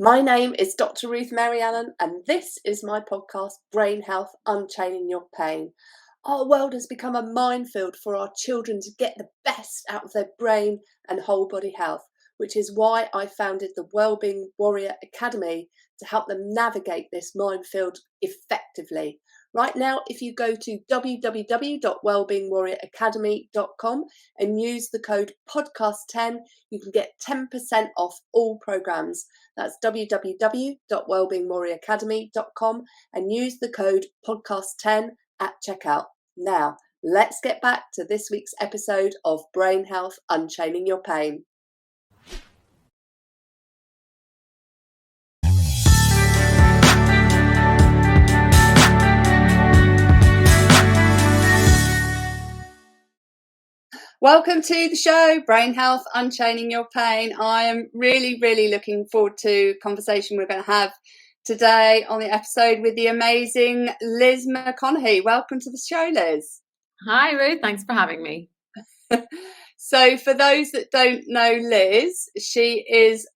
My name is Dr. Ruth Mary Allen, and this is my podcast, Brain Health Unchaining Your Pain. Our world has become a minefield for our children to get the best out of their brain and whole body health, which is why I founded the Wellbeing Warrior Academy to help them navigate this minefield effectively. Right now, if you go to www.wellbeingwarrioracademy.com and use the code podcast10, you can get 10% off all programs. That's www.wellbeingwarrioracademy.com and use the code podcast10 at checkout. Now, let's get back to this week's episode of Brain Health Unchaining Your Pain. Welcome to the show, Brain Health Unchaining Your Pain. I am really looking forward to the conversation we're going to have today on the episode with the amazing Liz McConaghy. Welcome to the show, Liz. Hi, Ruth. Thanks for having me. So for those that don't know Liz, she is,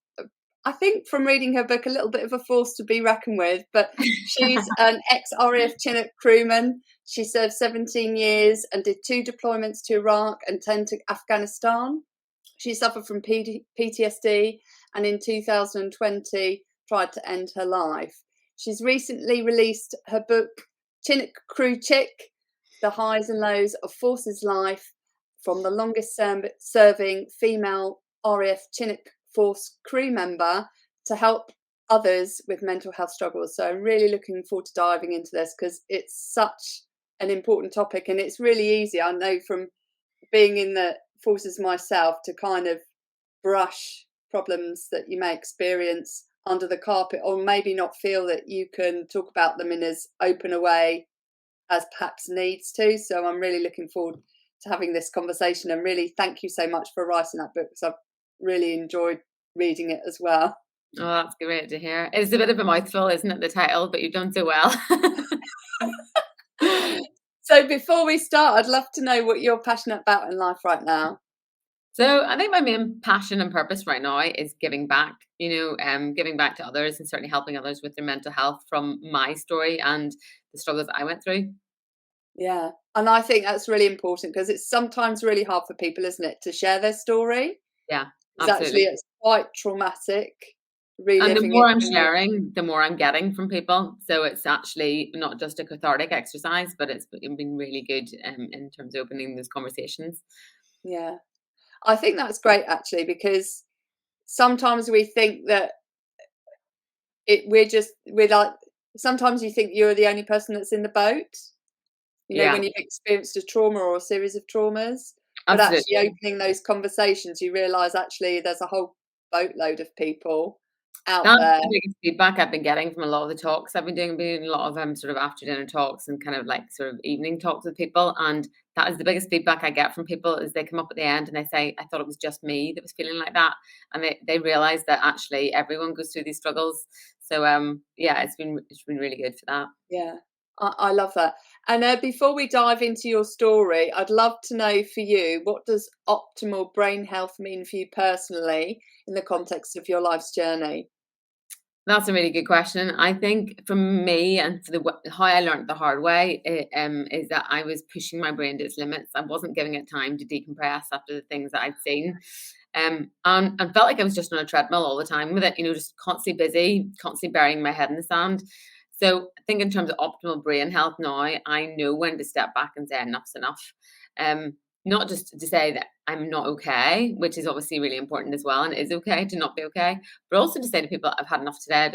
I think from reading her book, a little bit of a force to be reckoned with, but she's an Ex RAF Chinook Crewman. She served 17 years and did 2 deployments to Iraq and 10 to Afghanistan. She suffered from PTSD and in 2020 tried to end her life. She's recently released her book, Chinook Crew Chick, The Highs and Lows of Forces Life, from the longest serving female RAF Chinook Force crew member to help others with mental health struggles. So I'm really looking forward to diving into this because it's such an important topic, and it's really easy, I know from being in the forces myself, to kind of brush problems that you may experience under the carpet, or maybe not feel that you can talk about them in as open a way as perhaps needs to. So I'm really looking forward to having this conversation, and really thank you so much for writing that book because I've really enjoyed reading it as well. Oh, that's great to hear. It's a bit of a mouthful, isn't it, the title, but you've done so well. So before we start, I'd love to know what you're passionate about in life right now. So I think my main passion and purpose right now is giving back, giving back to others and certainly helping others with their mental health from my story and the struggles I went through. Yeah. And I think that's really important because it's sometimes really hard for people, isn't it, to share their story? Yeah, absolutely. Actually, it's quite traumatic. And the more I'm sharing, the more I'm getting from people. So it's actually not just a cathartic exercise, but it's been really good in terms of opening those conversations. Yeah, I think that's great actually, because sometimes we think that we're like, sometimes you think you're the only person that's in the boat, when you've experienced a trauma or a series of traumas. But actually opening those conversations, you realise actually there's a whole boatload of people out there. That's the biggest feedback I've been getting from a lot of the talks I've been doing. A lot of sort of after dinner talks and kind of like sort of evening talks with people, and that is the biggest feedback I get from people is they come up at the end and they say, I thought it was just me that was feeling like that, and they realise that actually everyone goes through these struggles. So it's been really good for that. Yeah, I love that. And before we dive into your story, I'd love to know for you, what does optimal brain health mean for you personally in the context of your life's journey? That's a really good question. I think for me, and for how I learned the hard way, is that I was pushing my brain to its limits. I wasn't giving it time to decompress after the things that I'd seen. And felt like I was just on a treadmill all the time with it, just constantly busy, constantly burying my head in the sand. So I think in terms of optimal brain health now, I know when to step back and say enough's enough. Not just to say that I'm not okay, which is obviously really important as well, and it is okay to not be okay, but also to say to people, I've had enough today.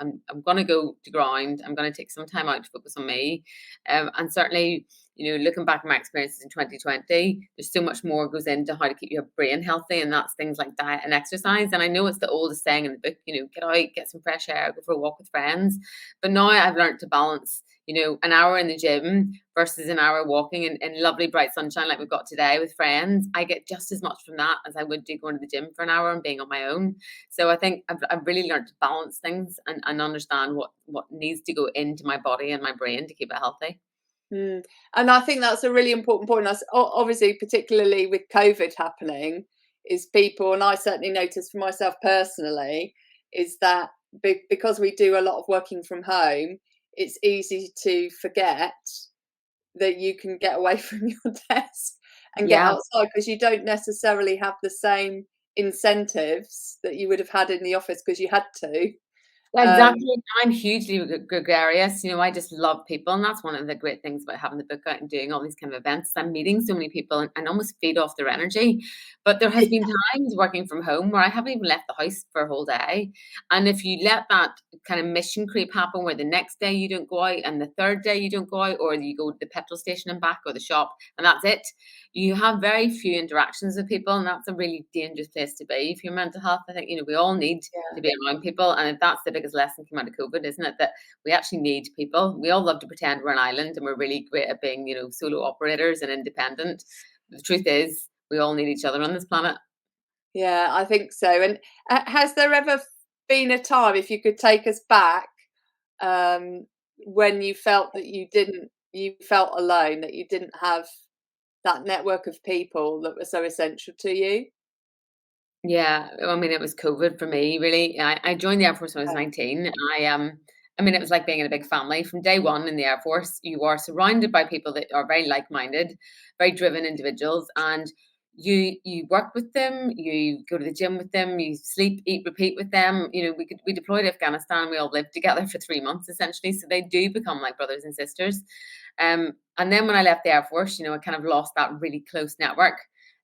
I'm going to go to ground. I'm going to take some time out to focus on me. And certainly, looking back at my experiences in 2020, there's so much more goes into how to keep your brain healthy, and that's things like diet and exercise. And I know it's the oldest saying in the book, get out, get some fresh air, go for a walk with friends. But now I've learned to balance, an hour in the gym versus an hour walking in lovely bright sunshine like we've got today with friends. I get just as much from that as I would do going to the gym for an hour and being on my own. So I think I've really learned to balance things and understand what needs to go into my body and my brain to keep it healthy. And I think that's a really important point. Obviously, particularly with COVID happening, is people, and I certainly noticed for myself personally, is that because we do a lot of working from home, it's easy to forget that you can get away from your desk and get Yeah. outside, because you don't necessarily have the same incentives that you would have had in the office because you had to. Yeah, Um, exactly. I'm hugely gregarious. I just love people, and that's one of the great things about having the book out and doing all these kind of events. I'm meeting so many people and almost feed off their energy. But there has been times working from home where I haven't even left the house for a whole day. And if you let that kind of mission creep happen, where the next day you don't go out and the third day you don't go out, or you go to the petrol station and back or the shop, and that's it, you have very few interactions with people, and that's a really dangerous place to be for your mental health. I think we all need yeah. to be around people, and that's the biggest lesson came out of COVID, isn't it? That we actually need people. We all love to pretend we're an island and we're really great at being, solo operators and independent. The truth is, we all need each other on this planet. Yeah, I think so. And has there ever been a time, if you could take us back, um, when you felt that you felt alone, that you didn't have that network of people that were so essential to you? Yeah, I mean, it was COVID for me, really. I joined the Air Force when I was Okay. 19. I mean, it was like being in a big family. From day one in the Air Force, you are surrounded by people that are very like-minded, very driven individuals, and you work with them, you go to the gym with them, you sleep, eat, repeat with them. We deployed to Afghanistan. We all lived together for 3 months essentially, so they do become like brothers and sisters. And then when I left the Air Force, I kind of lost that really close network.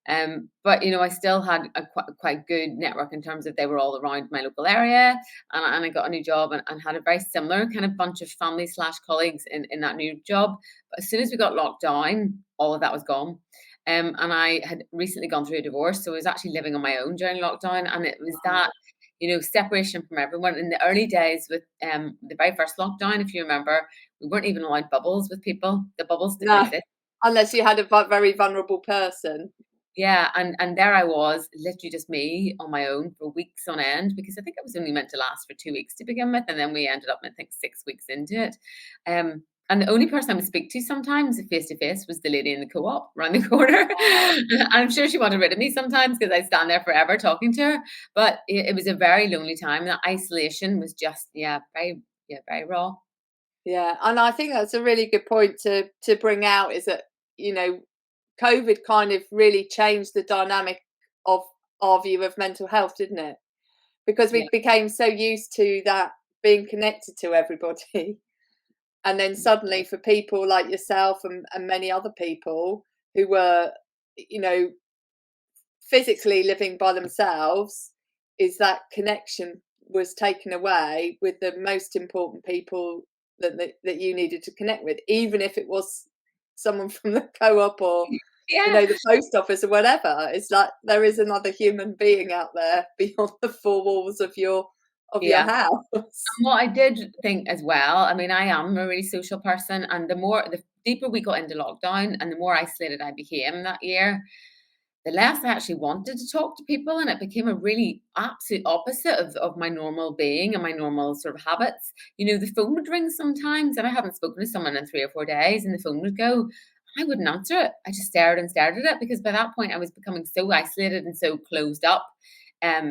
But I still had a quite good network in terms of they were all around my local area, and I got a new job and had a very similar kind of bunch of family/colleagues in that new job. But as soon as we got locked down, all of that was gone. And I had recently gone through a divorce, so I was actually living on my own during lockdown, and it was that separation from everyone. In the early days with the very first lockdown, if you remember, we weren't even allowed bubbles with people. The bubbles didn't No, exist. unless you had a very vulnerable person. Yeah, and there I was, literally just me on my own for weeks on end, because I think it was only meant to last for 2 weeks to begin with, and then we ended up, I think, 6 weeks into it. And the only person I would speak to sometimes face to face was the lady in the co-op around the corner. Oh, I'm sure she wanted rid of me sometimes because I stand there forever talking to her. But it was a very lonely time. That isolation was just, very raw. yeah, and I think that's a really good point to bring out, is that, you know, COVID kind of really changed the dynamic of our view of mental health, didn't it? Because Yeah, we became so used to that, being connected to everybody. And then suddenly, for people like yourself and many other people who were, you know, physically living by themselves, is that connection was taken away with the most important people that you needed to connect with, even if it was someone from the co-op or, you yeah. know, the post office or whatever. It's like there is another human being out there beyond the four walls of your Yeah. house. What I did think as well, I mean, I am a really social person, and the deeper we got into lockdown and the more isolated I became that year, the less I actually wanted to talk to people, and it became a really absolute opposite of my normal being and my normal sort of habits. The phone would ring sometimes, and I hadn't spoken to someone in 3 or 4 days, and the phone would go. I wouldn't answer it. I just stared and stared at it, because by that point I was becoming so isolated and so closed up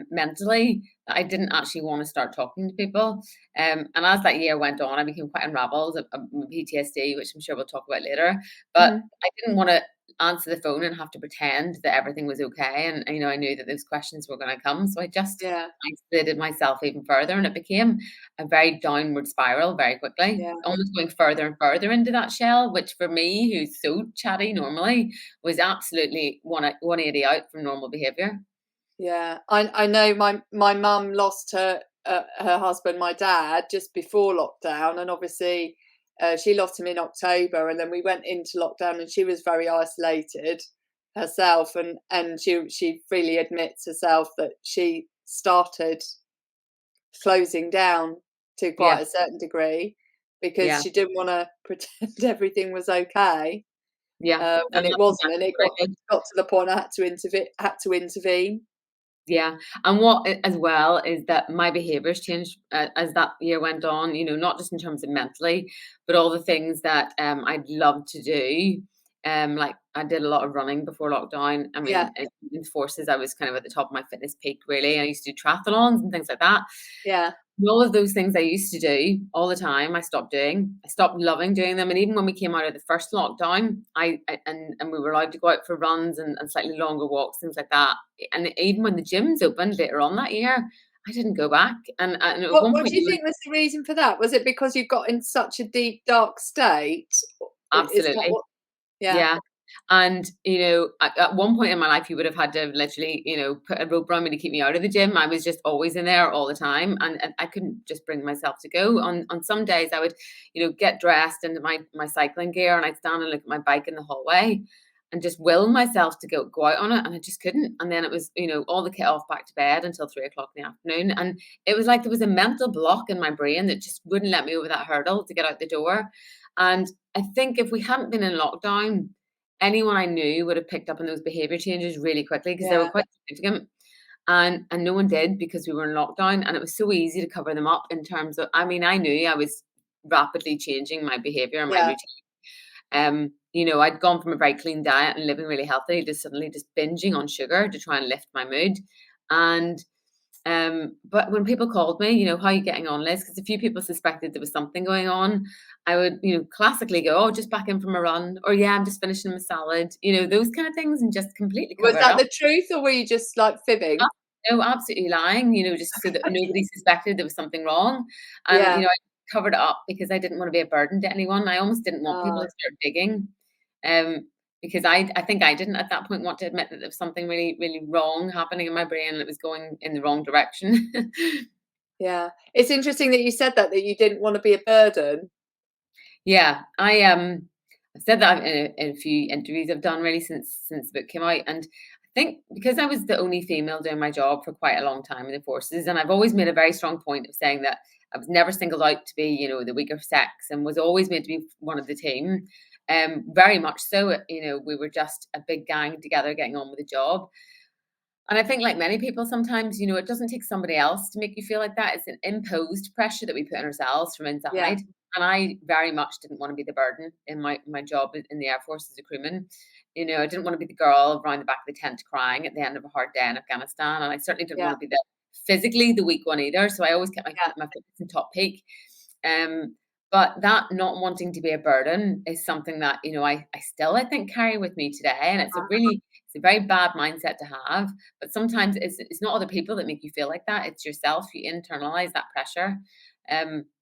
mentally, that I didn't actually want to start talking to people. And as that year went on, I became quite unraveled of PTSD, which I'm sure we'll talk about later. But Mhm. I didn't want to answer the phone and have to pretend that everything was okay. And I knew that those questions were going to come. So I just Yeah, isolated myself even further, and it became a very downward spiral very quickly, yeah. almost going further and further into that shell, which for me, who's so chatty normally, was absolutely 180 out from normal behavior. Yeah, I know my mum lost her husband, my dad, just before lockdown, and obviously she lost him in October, and then we went into lockdown, and she was very isolated herself, and she freely admits herself that she started closing down to Yeah. quite a certain degree, because Yeah. she didn't want to pretend everything was okay Yeah, when and it that's wasn't, and exactly it what I did. got to the point I had to intervene. Yeah, and what as well is that my behaviors changed as that year went on. Not just in terms of mentally, but all the things that I'd love to do. Like I did a lot of running before lockdown. I Yeah, mean, in forces, I was kind of at the top of my fitness peak. Really, I used to do triathlons and things like that. yeah. all of those things I used to do all the time, I stopped doing. I stopped loving doing them. And even when we came out of the first lockdown, and we were allowed to go out for runs and slightly longer walks, things like that. And even when the gyms opened later on that year, I didn't go back. And at one What point, do you think was the reason for that? Was it because you got in such a deep, dark state? Is that absolutely. what? Yeah, Yeah. And, at one point in my life, you would have had to literally, put a rope around me to keep me out of the gym. I was just always in there all the time. And I couldn't just bring myself to go. On some days, I would, get dressed into my cycling gear and I'd stand and look at my bike in the hallway and just will myself to go out on it. And I just couldn't. And then it was, all the kit off back to bed until 3 o'clock in the afternoon. And it was like there was a mental block in my brain that just wouldn't let me over that hurdle to get out the door. And I think if we hadn't been in lockdown, anyone I knew would have picked up on those behavior changes really quickly because they were yeah, quite significant. And no one did because we were in lockdown, and it was so easy to cover them up in terms of, I mean, I knew I was rapidly changing my behavior and my yeah. routine. I'd gone from a very clean diet and living really healthy to suddenly just binging on sugar to try and lift my mood. And but when people called me, how are you getting on, Liz? Because a few people suspected there was something going on. I would, classically go, oh, just back in from a run, or yeah, I'm just finishing my salad, those kind of things, and just completely Was cover it that up. the truth, or were you just like fibbing? No, absolutely lying, just so that nobody suspected there was something wrong. And, Yeah. I covered it up because I didn't want to be a burden to anyone. I almost didn't want people Uh, to start digging. Because I think I didn't at that point want to admit that there was something really, really wrong happening in my brain and it was going in the wrong direction. yeah. It's interesting that you said that you didn't want to be a burden. Yeah, I've said that in a few interviews I've done really since the book came out, and I think because I was the only female doing my job for quite a long time in the forces, and I've always made a very strong point of saying that I was never singled out to be, the weaker sex, and was always made to be one of the team. Very much so, we were just a big gang together getting on with the job. And I think, like many people, sometimes, it doesn't take somebody else to make you feel like that. It's an imposed pressure that we put on ourselves from Yeah, inside. And I very much didn't want to be the burden in my job in the Air Force as a crewman. I didn't want to be the girl around the back of the tent crying at the end of a hard day in Afghanistan. And I certainly didn't yeah, want to be the physically the weak one either. So I always kept yeah. my fitness in top peak. Um, but that not wanting to be a burden is something that, I still, I think, carry with me today. And it's a very bad mindset to have. But sometimes it's not other people that make you feel like that. It's yourself. You internalize that pressure.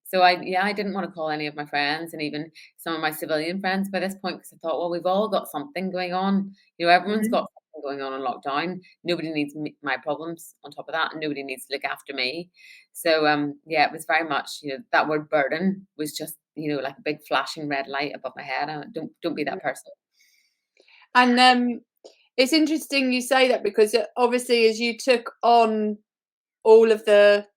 So I didn't want to call any of my friends and even some of my civilian friends by this point because I thought, well, we've all got something going on. Everyone's Mhm. got something going on in lockdown. Nobody needs my problems on top of that, and nobody needs to look after me. So yeah, it was very much, that word burden was just, like a big flashing red light above my head. And don't be that person. And it's interesting you say that because obviously, as you took on all of the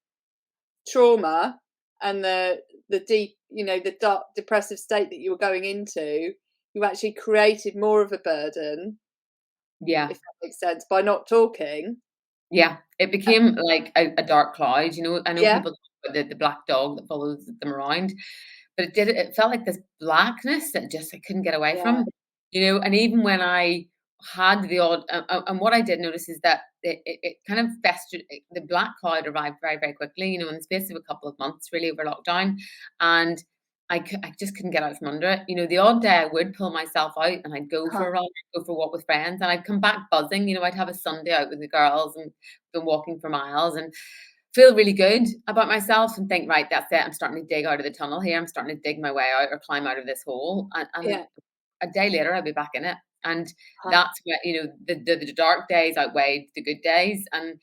trauma and the deep, the dark, depressive state that you were going into, you actually created more of a burden, Yeah. if that makes sense, by not talking. Yeah, it Uh, became like a dark cloud, I know yeah, people talk about the black dog that follows them around, but it felt like this blackness that just I couldn't get away yeah, from, and even when I had the odd and what I did notice is that it kind of festered the black cloud arrived very, very quickly, in the space of a couple of months really over lockdown, and I just couldn't get out from under it. The odd day I would pull myself out and I'd go for uh-huh, a run, go for a walk with friends, and I'd come back buzzing. I'd have a Sunday out with the girls and been walking for miles and feel really good about myself and think, right, that's it. I'm starting to dig out of the tunnel here. I'm starting to dig my way out or climb out of this hole. And yeah, a day later, I'll be back in it. And uh-huh, that's where, the dark days outweighed the good days. And,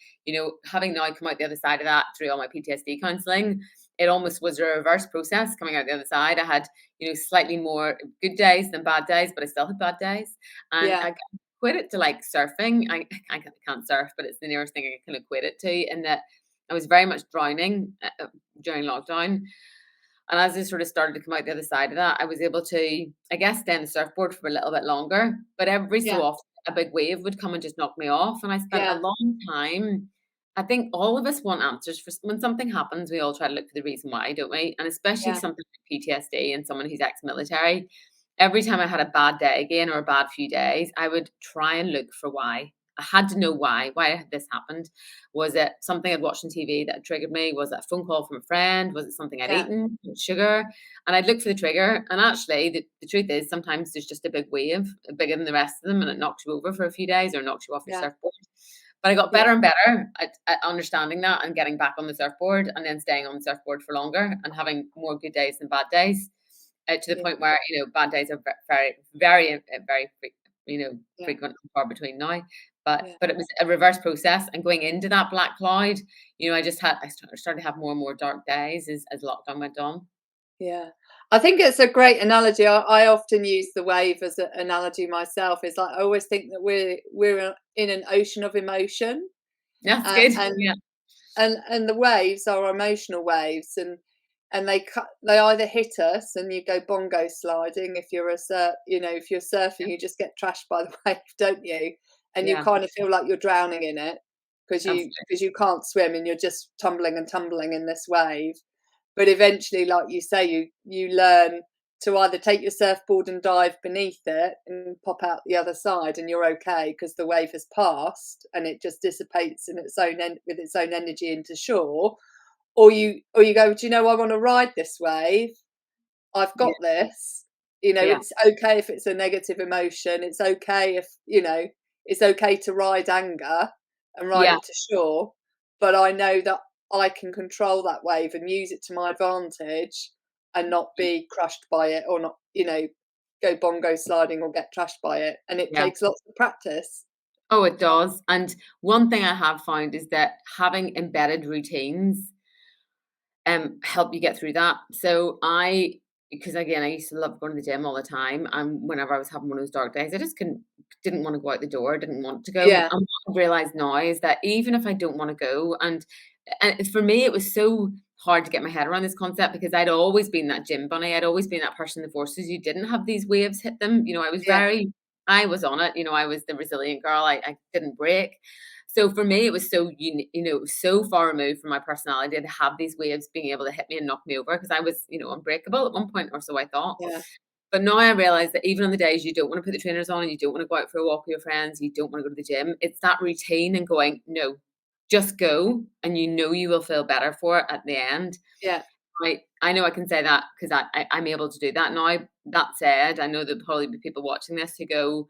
having now come out the other side of that through all my PTSD counseling, it almost was a reverse process coming out the other side. I had, slightly more good days than bad days, but I still had bad days. And yeah, I equate it to like surfing. I can't surf, but it's the nearest thing I can equate it to in that I was very much drowning during lockdown. And as I sort of started to come out the other side of that, I was able to, I guess, stay on the surfboard for a little bit longer. But every so yeah, often, a big wave would come and just knock me off. And I spent a yeah, long time. I think all of us want answers for when something happens. We all try to look for the reason why, don't we? And especially yeah, something like PTSD and someone who's ex-military. Every time I had a bad day again or a bad few days, I would try and look for why. I had to know why had this happened. Was it something I'd watched on TV that triggered me? Was it a phone call from a friend? Was it something I'd eaten? Sugar? And I'd look for the trigger. And actually, the truth is, sometimes there's just a big wave, bigger than the rest of them, and it knocks you over for a few days or knocks you off your surfboard. But I got better and better at understanding that and getting back on the surfboard and then staying on the surfboard for longer and having more good days than bad days, to the point where, bad days are very, very, very, frequent and far between now. But it was a reverse process, and going into that black cloud, I started to have more and more dark days as lockdown went on. Yeah. I think it's a great analogy. I often use the wave as an analogy myself. It's like I always think that we're in an ocean of emotion. That's good. And the waves are emotional waves, and they either hit us and you go bongo sliding. If you're if you're surfing, you just get trashed by the wave, don't you? And you kind of feel like you're drowning in it because you can't swim and you're just tumbling and tumbling in this wave. But eventually, like you say, you learn to either take your surfboard and dive beneath it and pop out the other side, and you're okay because the wave has passed and it just dissipates in with its own energy into shore. Or you go, do you know, I want to ride this wave. I've got this. It's okay if it's a negative emotion. It's okay if it's okay to ride anger and ride it to shore. But I know that I can control that wave and use it to my advantage and not be crushed by it, or not, go bongo sliding or get trashed by it. And it takes lots of practice. Oh, it does. And one thing I have found is that having embedded routines help you get through that. So because again, I used to love going to the gym all the time, and whenever I was having one of those dark days, I just didn't want to go out the door, didn't want to go. Yeah. And what I realize now is that even if I don't want to go, and for me, it was so hard to get my head around this concept because I'd always been that gym bunny. I'd always been that person in the forces who didn't have these waves hit them. I was on it. I was the resilient girl. I didn't break. So for me, it was so, it was so far removed from my personality to have these waves being able to hit me and knock me over, because I was, unbreakable at one point, or so I thought. Yeah. But now I realize that even on the days you don't want to put the trainers on and you don't want to go out for a walk with your friends, you don't want to go to the gym, it's that routine and going, no, just go, and you will feel better for it at the end. Yeah. I know I can say that because I'm able to do that now. That said, I know there'll probably be people watching this who go,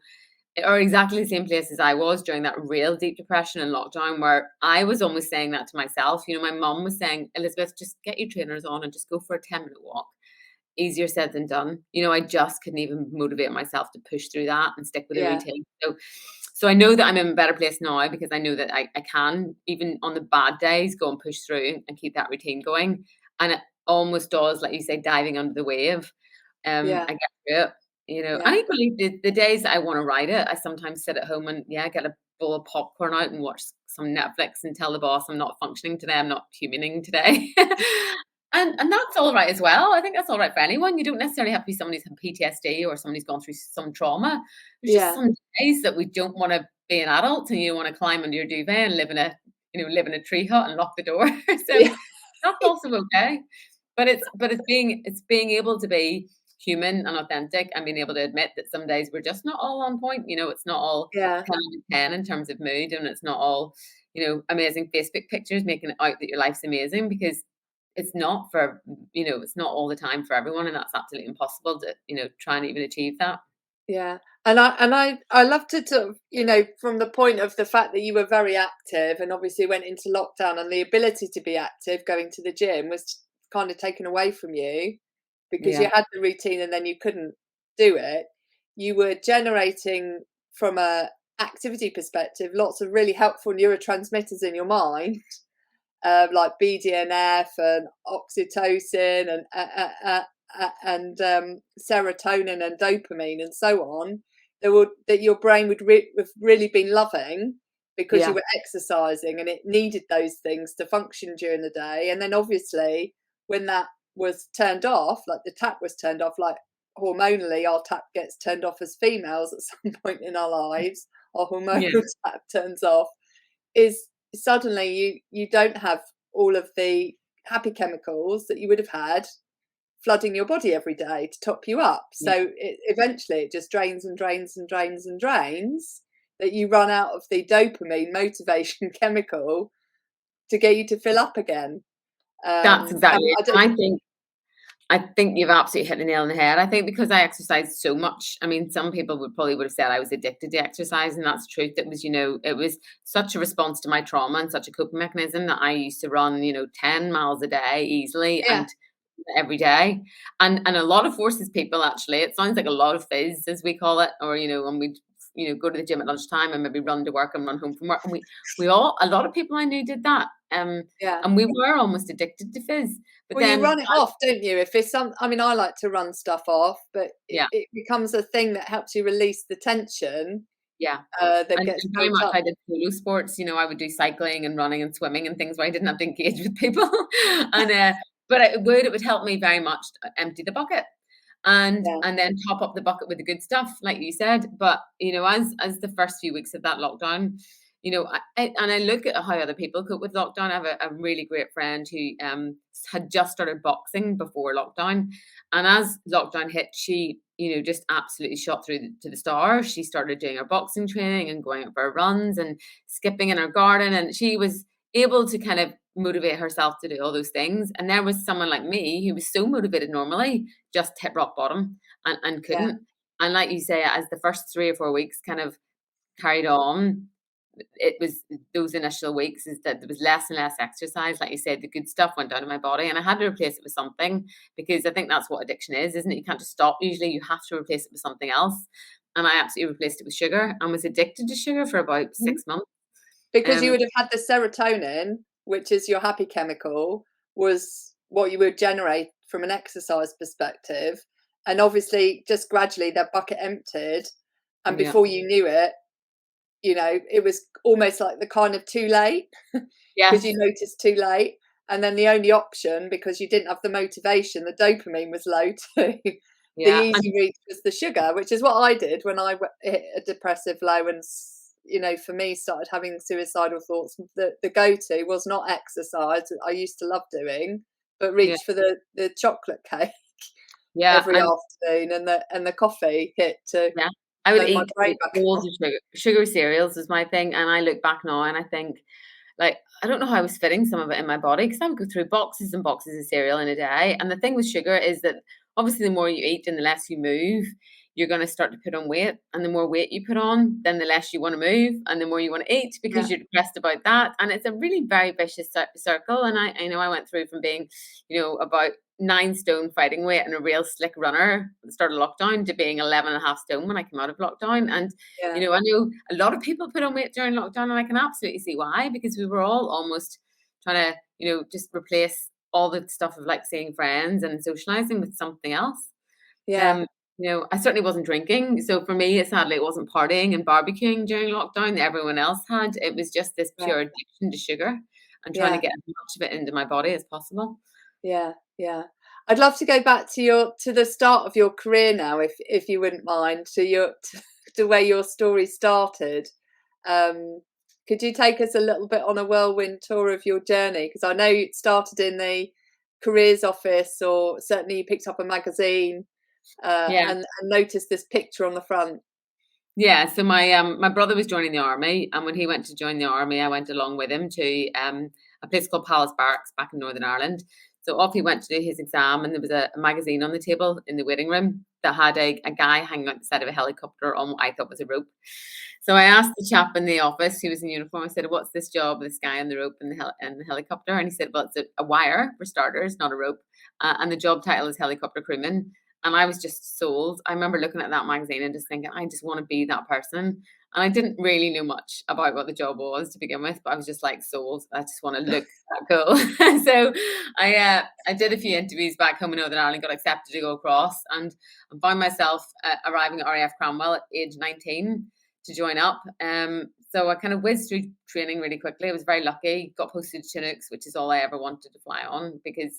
or exactly the same place as I was during that real deep depression and lockdown, where I was almost saying that to myself. My mum was saying, Elizabeth, just get your trainers on and just go for a 10-minute walk. Easier said than done. I just couldn't even motivate myself to push through that and stick with a routine. So I know that I'm in a better place now because I know that I can, even on the bad days, go and push through and keep that routine going. And it almost does, like you say, diving under the wave. I get through it. And equally, the days that I want to ride it, I sometimes sit at home and get a bowl of popcorn out and watch some Netflix and tell the boss I'm not functioning today, I'm not humaning today. And that's all right as well. I think that's all right for anyone. You don't necessarily have to be somebody who's had PTSD or somebody's gone through some trauma. There's just some days that we don't want to be an adult and you want to climb under your duvet and live in a tree hut and lock the door. So that's also okay. But it's being able to be human and authentic and being able to admit that some days we're just not all on point. It's not all 10 out of 10 in terms of mood, and it's not all, amazing Facebook pictures making it out that your life's amazing, because it's not for, it's not all the time for everyone, and that's absolutely impossible to, try and even achieve that. Yeah. And I love to sort of, from the point of the fact that you were very active and obviously went into lockdown, and the ability to be active, going to the gym, was kind of taken away from you because you had the routine and then you couldn't do it. You were generating, from a activity perspective, lots of really helpful neurotransmitters in your mind, like BDNF and oxytocin and serotonin and dopamine and so on, that your brain would have really been loving because you were exercising, and it needed those things to function during the day. And then obviously when that was turned off, like the tap was turned off, like hormonally our tap gets turned off as females at some point in our lives, our hormonal tap turns off, is suddenly you don't have all of the happy chemicals that you would have had flooding your body every day to top you up. So eventually it just drains and drains and drains and drains. that you run out of the dopamine motivation chemical to get you to fill up again. That's exactly it. I And don't, I think you've absolutely hit the nail on the head. I think because I exercised so much, I mean, some people would have said I was addicted to exercise, and that's the truth. It was, it was such a response to my trauma and such a coping mechanism that I used to run, 10 miles a day easily yeah, and every day. And a lot of forces people actually, it sounds like a lot of fizz as we call it, or, when we go to the gym at lunchtime and maybe run to work and run home from work. And a lot of people I knew did that. yeah. And we were almost addicted to fizz. But Well, you then, run it off, don't you? If it's I mean, I like to run stuff off, but yeah. it becomes a thing that helps you release the tension Yeah. that And gets very built much up. I did solo sports, I would do cycling and running and swimming and things where I didn't have to engage with people. And but it would help me very much to empty the bucket and Yeah, then top up the bucket with the good stuff, like you said. But as the first few weeks of that lockdown, I look at how other people cope with lockdown. I have a really great friend who had just started boxing before lockdown, and as lockdown hit, she just absolutely shot through to the stars. She started doing her boxing training and going out for runs and skipping in her garden, and she was able to kind of motivate herself to do all those things. And there was someone like me who was so motivated normally, just hit rock bottom and yeah, couldn't. And like you say, as the first 3 or 4 weeks kind of carried on, it was those initial weeks is that there was less and less exercise. Like you said, the good stuff went down in my body, and I had to replace it with something, because I think that's what addiction is, isn't it? You can't just stop. Usually you have to replace it with something else. And I absolutely replaced it with sugar and was addicted to sugar for about Mhm. 6 months. Because you Um, would have had the serotonin, which is your happy chemical, was what you would generate from an exercise perspective, and obviously just gradually that bucket emptied, and yeah. before you knew it, it was almost like the kind of too late because Yes. you noticed too late. And then the only option, because you didn't have the motivation, the dopamine was low too. The Yeah. easy reach was the sugar, which is what I did when I hit a depressive low and, for me, started having suicidal thoughts. The go-to was not exercise, I used to love doing, but Yeah. reach for the chocolate cake Yeah. every And afternoon, and the coffee hit to yeah, I would turn my eat brain like back loads on. of sugar cereals was my thing. And I look back now and I think, like, I don't know how I was fitting some of it in my body, because I would go through boxes and boxes of cereal in a day. And the thing with sugar is that obviously the more you eat and the less you move, you're going to start to put on weight. And the more weight you put on, then the less you want to move and the more you want to eat, Yeah, because you're depressed about that. And it's a really very vicious circle. And I know I went through from being, about 9 stone fighting weight and a real slick runner at the start of lockdown to being 11.5 stone when I came out of lockdown. And yeah, I know a lot of people put on weight during lockdown, and I can absolutely see why, because we were all almost trying to, just replace all the stuff of like seeing friends and socializing with something else. yeah, Um, I certainly wasn't drinking. So for me, sadly, it wasn't partying and barbecuing during lockdown that everyone else had. It was just this yeah, pure addiction to sugar and trying to yeah. get as much of it into my body as possible. Yeah, yeah. I'd love to go back to the start of your career now, if you wouldn't mind, to where your story started. Um, could you take us a little bit on a whirlwind tour of your journey? Because I know you started in the careers office, or certainly you picked up a magazine Yeah. and noticed this picture on the front. Yeah, so my brother was joining the army, and when he went to join the army, I went along with him to a place called Palace Barracks back in Northern Ireland. So off he went to do his exam, and there was a magazine on the table in the waiting room that had a guy hanging out the side of a helicopter on what I thought was a rope. So I asked the chap in the office who was in uniform. I said, "What's this job? This guy on the rope and the helicopter?" And he said, "Well, it's a wire for starters, not a rope, and the job title is helicopter crewman." And I was just sold. I remember looking at that magazine and just thinking, I just want to be that person. And I didn't really know much about what the job was to begin with, but I was just like sold. I just want to look that cool. So I did a few interviews back home in Northern Ireland, got accepted to go across, and found myself arriving at RAF Cromwell at age 19 to join up. So I kind of whizzed through training really quickly. I was very lucky, got posted to Chinooks, which is all I ever wanted to fly on, because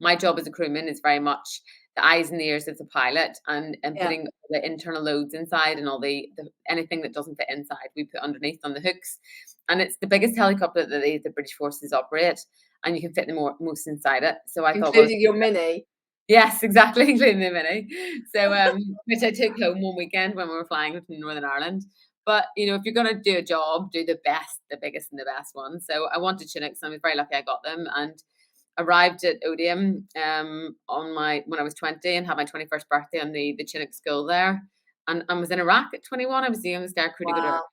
my job as a crewman is very much the eyes and the ears of the pilot, and Yeah. putting the internal loads inside, and all the anything that doesn't fit inside we put underneath on the hooks. And it's the biggest helicopter that the British forces operate, and you can fit the most inside it. So I thought, well, Including your mini. yes, exactly, including the mini. So which I took home one weekend when we were flying from Northern Ireland. But, if you're going to do a job, do the best, the biggest and the best one. So I wanted Chinooks, and I was very lucky I got them, and arrived at Odium when I was 20 and had my 21st birthday on the Chinook school there. And I was in Iraq at 21. I was the youngest air crew to go to Iraq. Wow.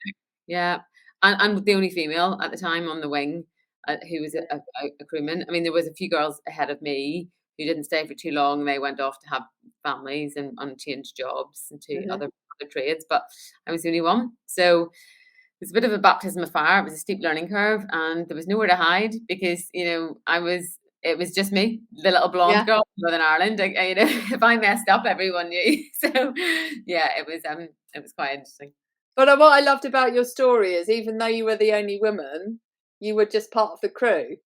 Yeah. And the only female at the time on the wing who was a crewman. I mean, there was a few girls ahead of me who didn't stay for too long. They went off to have families and change jobs into other trades, but I was the only one. So it was a bit of a baptism of fire. It was a steep learning curve, and there was nowhere to hide because, it was just me, the little blonde girl from Northern Ireland. If I messed up, everyone knew. So yeah, it was quite interesting. But what I loved about your story is, even though you were the only woman, you were just part of the crew.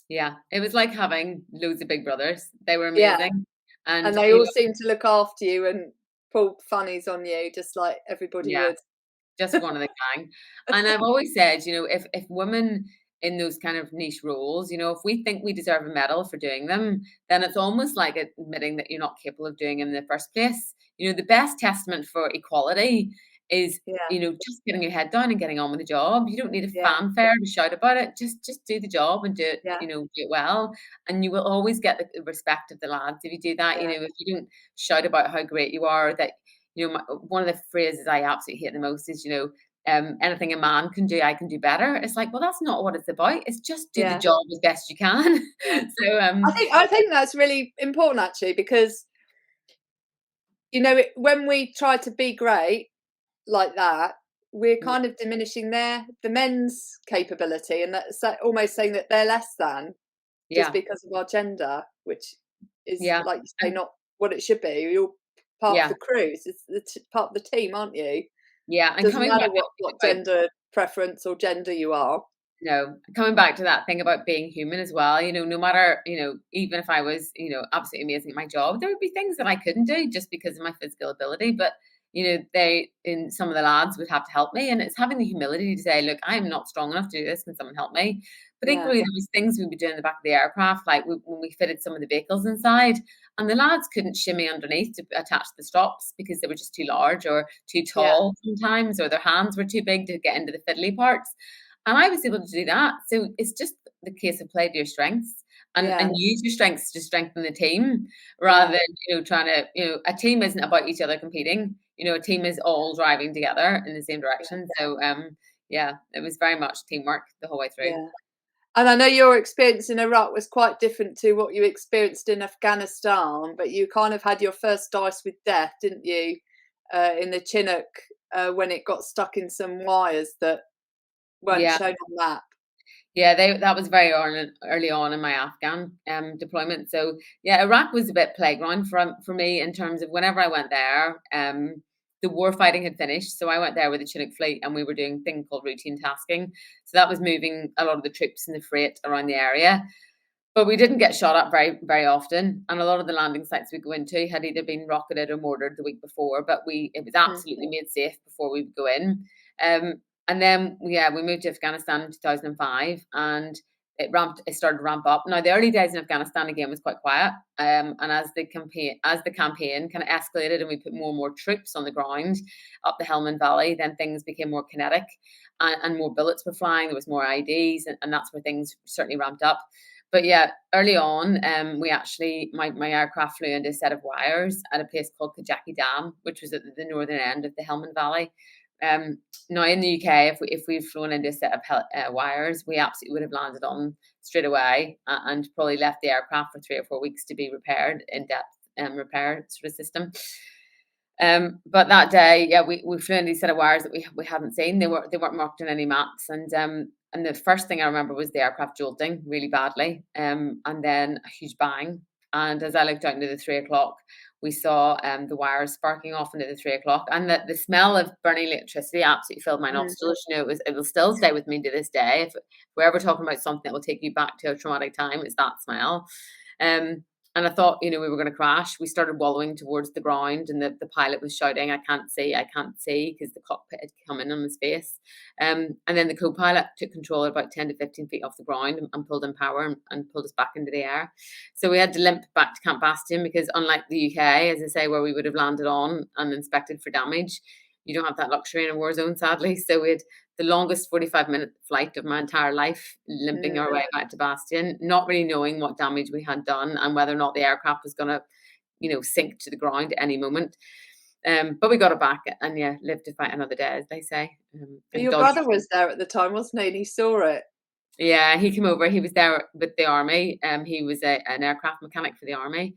Yeah, it was like having loads of big brothers. They were amazing. And they all seemed to look after you and pull funnies on you, just like everybody would. Just one of the gang. And I've always said, if women in those kind of niche roles, if we think we deserve a medal for doing them, then it's almost like admitting that you're not capable of doing them in the first place. The best testament for equality is, just getting your head down and getting on with the job. You don't need a fanfare to shout about it. Just do the job and do it, do it well. And you will always get the respect of the lads if you do that. If you don't shout about how great you are, that, one of the phrases I absolutely hate the most is, anything a man can do, I can do better. It's like, well, that's not what it's about. It's just do the job as best you can. So I think that's really important, actually, because when we try to be great like that, we're kind of diminishing the men's capability, and that's almost saying that they're less than just because of our gender, which is, like you say, not what it should be. You're part of the crew. It's part of the team, aren't you? Yeah, and doesn't matter what gender preference or gender you are. No, coming back to that thing about being human as well, no matter, even if I was, absolutely amazing at my job, there would be things that I couldn't do just because of my physical ability. But, some of the lads would have to help me. And it's having the humility to say, look, I'm not strong enough to do this. Can someone help me? But equally, there was things we'd be doing in the back of the aircraft, like when we fitted some of the vehicles inside, and the lads couldn't shimmy underneath to attach the stops because they were just too large or too tall sometimes, or their hands were too big to get into the fiddly parts. And I was able to do that. So it's just the case of play to your strengths and use your strengths to strengthen the team rather than, trying to, a team isn't about each other competing. A team is all driving together in the same direction. So, it was very much teamwork the whole way through. Yeah. And I know your experience in Iraq was quite different to what you experienced in Afghanistan, but you kind of had your first dice with death, didn't you, in the Chinook when it got stuck in some wires that weren't shown on the map. Yeah, that was very early on in my Afghan deployment. So yeah, Iraq was a bit playground for me in terms of whenever I went there, the war fighting had finished. So I went there with the Chinook fleet and we were doing a thing called routine tasking. So that was moving a lot of the troops and the freight around the area. But we didn't get shot at very, very often. And a lot of the landing sites we go into had either been rocketed or mortared the week before, but it was absolutely made safe before we would go in. And then, we moved to Afghanistan in 2005 and it started to ramp up. Now, the early days in Afghanistan, again, was quite quiet. And as the campaign kind of escalated and we put more and more troops on the ground up the Helmand Valley, then things became more kinetic and more bullets were flying. There was more IEDs and that's where things certainly ramped up. But yeah, early on, my aircraft flew into a set of wires at a place called Kajaki Dam, which was at the northern end of the Helmand Valley. Now in the UK, if we'd flown into a set of wires, we absolutely would have landed on straight away and probably left the aircraft for 3 or 4 weeks to be repaired, in-depth repair sort of system. But that day, we flew into a set of wires that we hadn't seen. They weren't marked on any maps, and the first thing I remember was the aircraft jolting really badly, and then a huge bang. And as I looked out into the 3 o'clock, we saw the wires sparking off into the 3 o'clock, and the smell of burning electricity absolutely filled my nostrils. It will still stay with me to this day. If we're ever talking about something that will take you back to a traumatic time, it's that smell. And I thought, we were going to crash. We started wallowing towards the ground, and the pilot was shouting, I can't see, because the cockpit had come in on his face. And then the co-pilot took control at about 10 to 15 feet off the ground and pulled in power and pulled us back into the air. So we had to limp back to Camp Bastion because unlike the UK, as I say, where we would have landed on and inspected for damage, you don't have that luxury in a war zone, sadly. So we had the longest 45-minute flight of my entire life, limping our way back to Bastion, not really knowing what damage we had done and whether or not the aircraft was going to, sink to the ground at any moment. But we got it back and lived to fight another day, as they say. But your brother was there at the time, wasn't he? And he saw it. Yeah, he came over. He was there with the army. He was an aircraft mechanic for the army.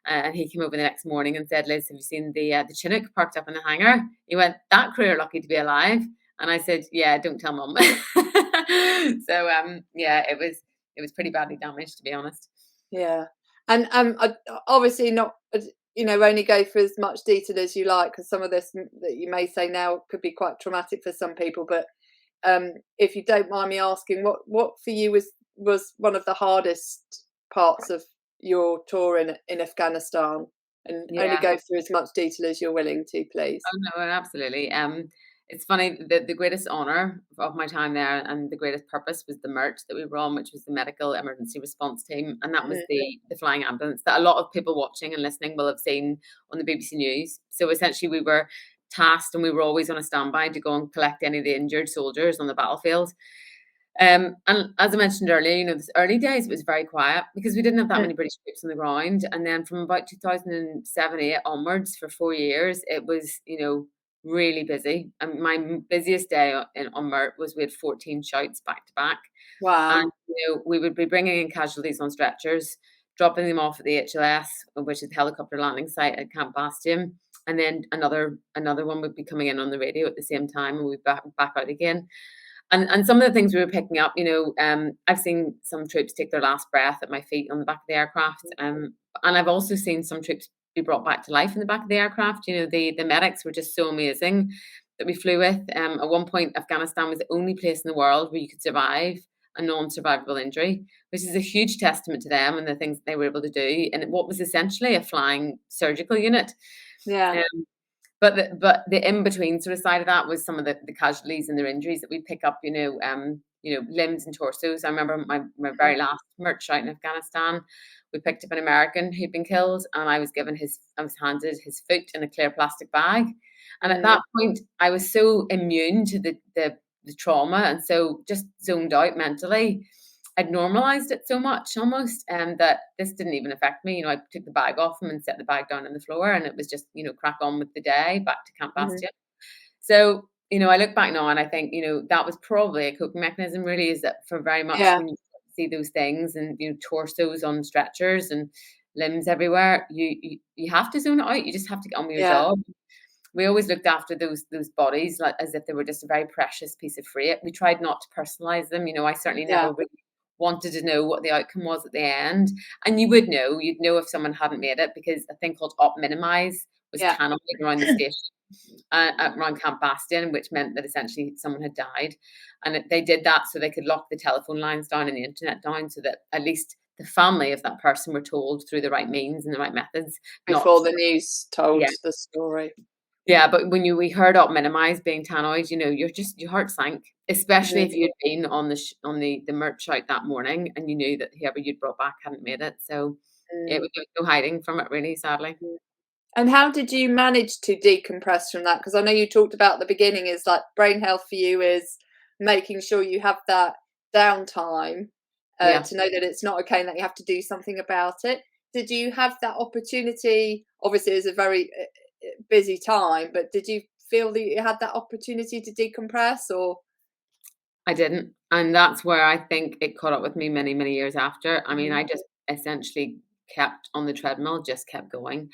And he came over the next morning and said, Liz, have you seen the Chinook parked up in the hangar? He went, that crew are lucky to be alive. And I said, yeah, don't tell mum. So, it was pretty badly damaged, to be honest. Yeah. And obviously not, only go for as much detail as you like, because some of this that you may say now could be quite traumatic for some people. But if you don't mind me asking, what for you was one of the hardest parts of your tour in Afghanistan? And only go through as much detail as you're willing to, please. Oh no, absolutely. It's funny, the greatest honour of my time there and the greatest purpose was the MERT that we were on, which was the Medical Emergency Response Team. And that was the flying ambulance that a lot of people watching and listening will have seen on the BBC News. So essentially we were tasked and we were always on a standby to go and collect any of the injured soldiers on the battlefield. And as I mentioned earlier, this early days it was very quiet because we didn't have that many British troops on the ground. And then from about 2007-8 onwards for 4 years, it was, really busy. And my busiest day on MERT was we had 14 shouts back to back. Wow. And we would be bringing in casualties on stretchers, dropping them off at the HLS, which is the helicopter landing site at Camp Bastion. And then another one would be coming in on the radio at the same time, and we'd back out again. And some of the things we were picking up, I've seen some troops take their last breath at my feet on the back of the aircraft. And I've also seen some troops be brought back to life in the back of the aircraft. The medics were just so amazing that we flew with. At one point, Afghanistan was the only place in the world where you could survive a non-survivable injury, which is a huge testament to them and the things they were able to do. And what was essentially a flying surgical unit. Yeah. But the in-between sort of side of that was some of the casualties and their injuries that we'd pick up, limbs and torsos. I remember my very last MERT shout in Afghanistan, we picked up an American who'd been killed and I was handed his foot in a clear plastic bag. And at that point, I was so immune to the trauma and so just zoned out mentally. I'd normalized it so much almost that this didn't even affect me. I took the bag off him and set the bag down on the floor and it was just, crack on with the day back to Camp Bastion. So, I look back now and I think, that was probably a coping mechanism really, is that for very much when you see those things and, torsos on stretchers and limbs everywhere, you have to zone it out. You just have to get on with your job. We always looked after those bodies like as if they were just a very precious piece of freight. We tried not to personalize them. I certainly never really wanted to know what the outcome was at the end. And you'd know if someone hadn't made it because a thing called op minimize was canopied around the station around Camp Bastion, which meant that essentially someone had died. And they did that so they could lock the telephone lines down and the internet down so that at least the family of that person were told through the right means and the right methods. Before the news told the story. Yeah, but when we heard op minimize being tannoyed, your heart sank, especially if you'd been on the MERT shout that morning and you knew that whoever you'd brought back hadn't made it. So it was no hiding from it, really, sadly. And how did you manage to decompress from that? Because I know you talked about at the beginning is like brain health for you is making sure you have that downtime to know that it's not okay and that you have to do something about it. Did you have that opportunity? Obviously, it was a very busy time, but did you feel that you had that opportunity to decompress? Or I didn't, and that's where I think it caught up with me many years after. I mean, I just essentially kept on the treadmill, just kept going.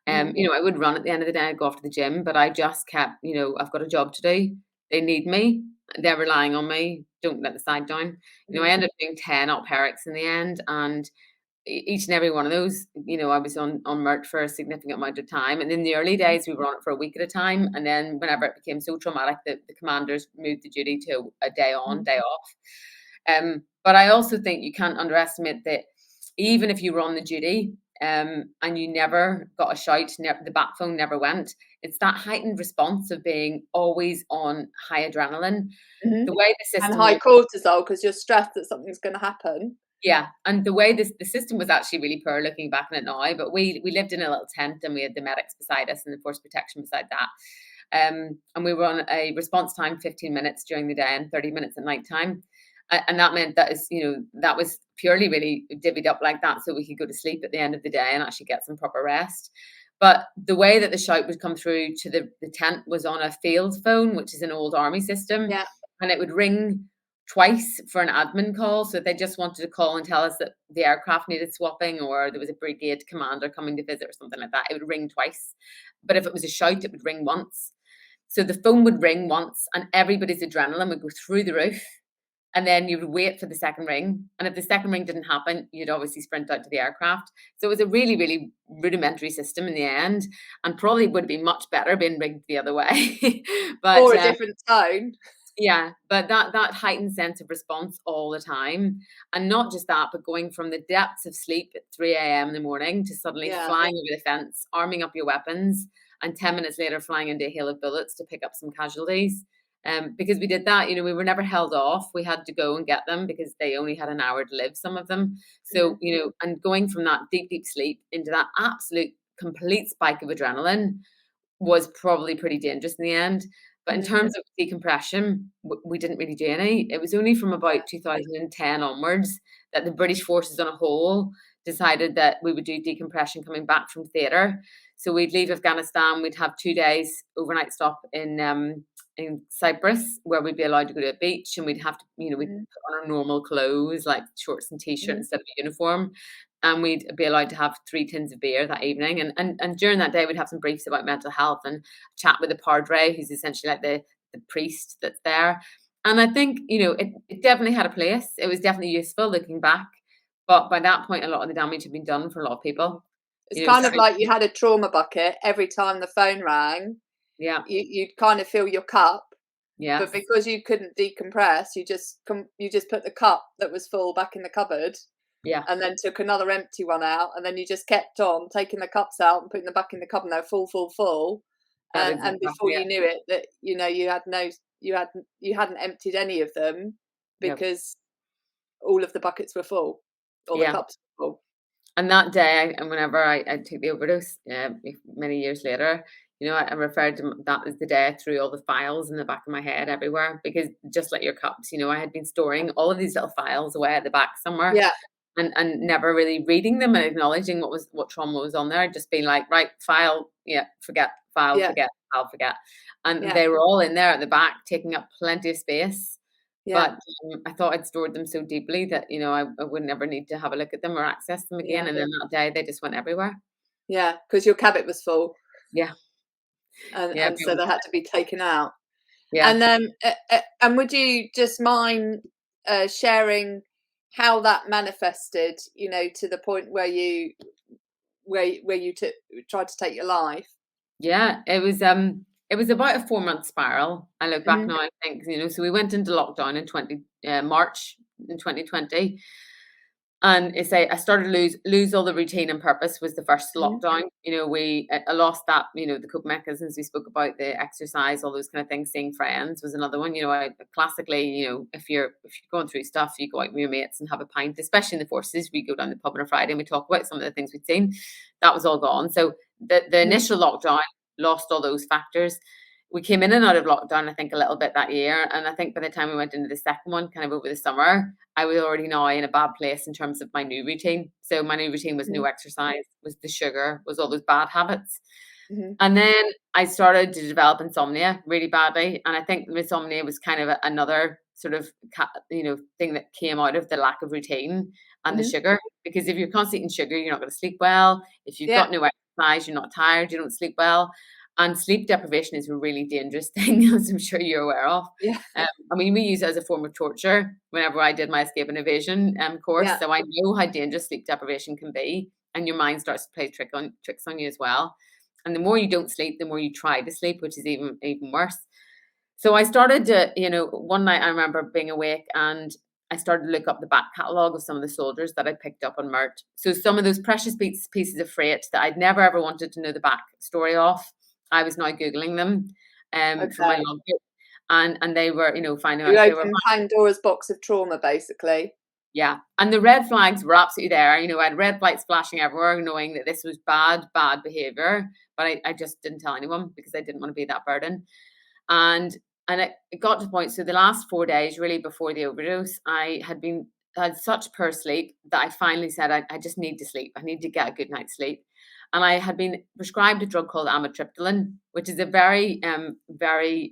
I would run at the end of the day, I'd go off to the gym, but I just kept, I've got a job to do. They need me. They're relying on me. Don't let the side down. I ended up doing 10 op Herrics in the end, and each and every one of those, I was on MERT for a significant amount of time. And in the early days, we were on it for a week at a time. And then whenever it became so traumatic that the commanders moved the duty to a day on, day off. But I also think you can't underestimate that even if you were on the duty and you never got a shout, the bat phone never went, it's that heightened response of being always on high adrenaline. The way the system... And high cortisol because you're stressed that something's going to happen. Yeah, and the way the system was actually really poor looking back on it now, but we lived in a little tent and we had the medics beside us and the force protection beside that. And we were on a response time 15 minutes during the day and 30 minutes at night time. And that meant that that was purely really divvied up like that so we could go to sleep at the end of the day and actually get some proper rest. But the way that the shout would come through to the tent was on a field phone, which is an old army system. Yeah. And it would ring twice for an admin call. So if they just wanted to call and tell us that the aircraft needed swapping or there was a brigade commander coming to visit or something like that, it would ring twice. But if it was a shout, it would ring once. So the phone would ring once and everybody's adrenaline would go through the roof. And then you would wait for the second ring. And if the second ring didn't happen, you'd obviously sprint out to the aircraft. So it was a really, really rudimentary system in the end, and probably would have been much better being rigged the other way. But or a different tone. Yeah, but that heightened sense of response all the time. And not just that, but going from the depths of sleep at 3 a.m. in the morning to suddenly flying over the fence, arming up your weapons, and 10 minutes later flying into a hail of bullets to pick up some casualties. Because we did that, we were never held off. We had to go and get them because they only had an hour to live, some of them. So, and going from that deep, deep sleep into that absolute complete spike of adrenaline was probably pretty dangerous in the end. But in terms of decompression, we didn't really do any. It was only from about 2010 onwards that the British forces on a whole decided that we would do decompression coming back from theatre. So we'd leave Afghanistan, we'd have 2 days overnight stop in Cyprus, where we'd be allowed to go to a beach, and we'd have to, we'd put on our normal clothes like shorts and t-shirt instead of a uniform, and we'd be allowed to have 3 tins of beer that evening. And during that day, we'd have some briefs about mental health and chat with the padre, who's essentially like the priest that's there. And I think it definitely had a place. It was definitely useful looking back, but by that point, a lot of the damage had been done for a lot of people. It's kind of like you had a trauma bucket every time the phone rang. Yeah, you'd kind of fill your cup. Yeah. But because you couldn't decompress, you just put the cup that was full back in the cupboard. Yeah. And then took another empty one out, and then you just kept on taking the cups out and putting them back in the cupboard. And they're full. And before you knew it, that you hadn't emptied any of them because all of the buckets were full, all the cups were full. And that day, and whenever I took the overdose, many years later, I referred to that as the day I threw all the files in the back of my head everywhere, because just like your cups, I had been storing all of these little files away at the back somewhere, and never really reading them and acknowledging what trauma was on there. Just being like, right, file, forget, file, forget, file, forget, and they were all in there at the back, taking up plenty of space. But I thought I'd stored them so deeply that I would never need to have a look at them or access them again. And then that day they just went everywhere. Yeah, because your cabinet was full. Yeah. And so they had to be taken out. Yeah. And would you just mind sharing how that manifested, to the point where you tried to take your life? Yeah, it was about a 4-month spiral. I look back now, I think, so we went into lockdown in March in 2020. And I started to lose all the routine and purpose was the first lockdown. I lost that, the coping mechanisms we spoke about, the exercise, all those kind of things. Seeing friends was another one. Classically, if you're going through stuff, you go out with your mates and have a pint, especially in the forces. We go down the pub on a Friday and we talk about some of the things we'd seen. That was all gone. So the initial lockdown lost all those factors. We came in and out of lockdown, I think, a little bit that year. And I think by the time we went into the second one, kind of over the summer, I was already now in a bad place in terms of my new routine. So my new routine was no exercise, was the sugar, was all those bad habits. And then I started to develop insomnia really badly. And I think insomnia was kind of another sort of, thing that came out of the lack of routine and the sugar. Because if you're constantly eating sugar, you're not going to sleep well. If you've got no exercise, you're not tired, you don't sleep well. And sleep deprivation is a really dangerous thing, as I'm sure you're aware of. Yeah. We use it as a form of torture whenever I did my escape and evasion course. Yeah. So I know how dangerous sleep deprivation can be. And your mind starts to play tricks on you as well. And the more you don't sleep, the more you try to sleep, which is even worse. So I started to, one night I remember being awake and I started to look up the back catalogue of some of the soldiers that I picked up on MERT. So some of those precious pieces of freight that I'd never ever wanted to know the back story of, I was now Googling them for my logbook. And they were, finding out. You opened Pandora's box of trauma, basically. Yeah. And the red flags were absolutely there. You know, I had red lights flashing everywhere, knowing that this was bad, bad behavior. But I just didn't tell anyone because I didn't want to be that burden. And it got to the point. So the last 4 days, really before the overdose, I had such poor sleep that I finally said, I just need to sleep. I need to get a good night's sleep. And I had been prescribed a drug called amitriptyline, which is a very, very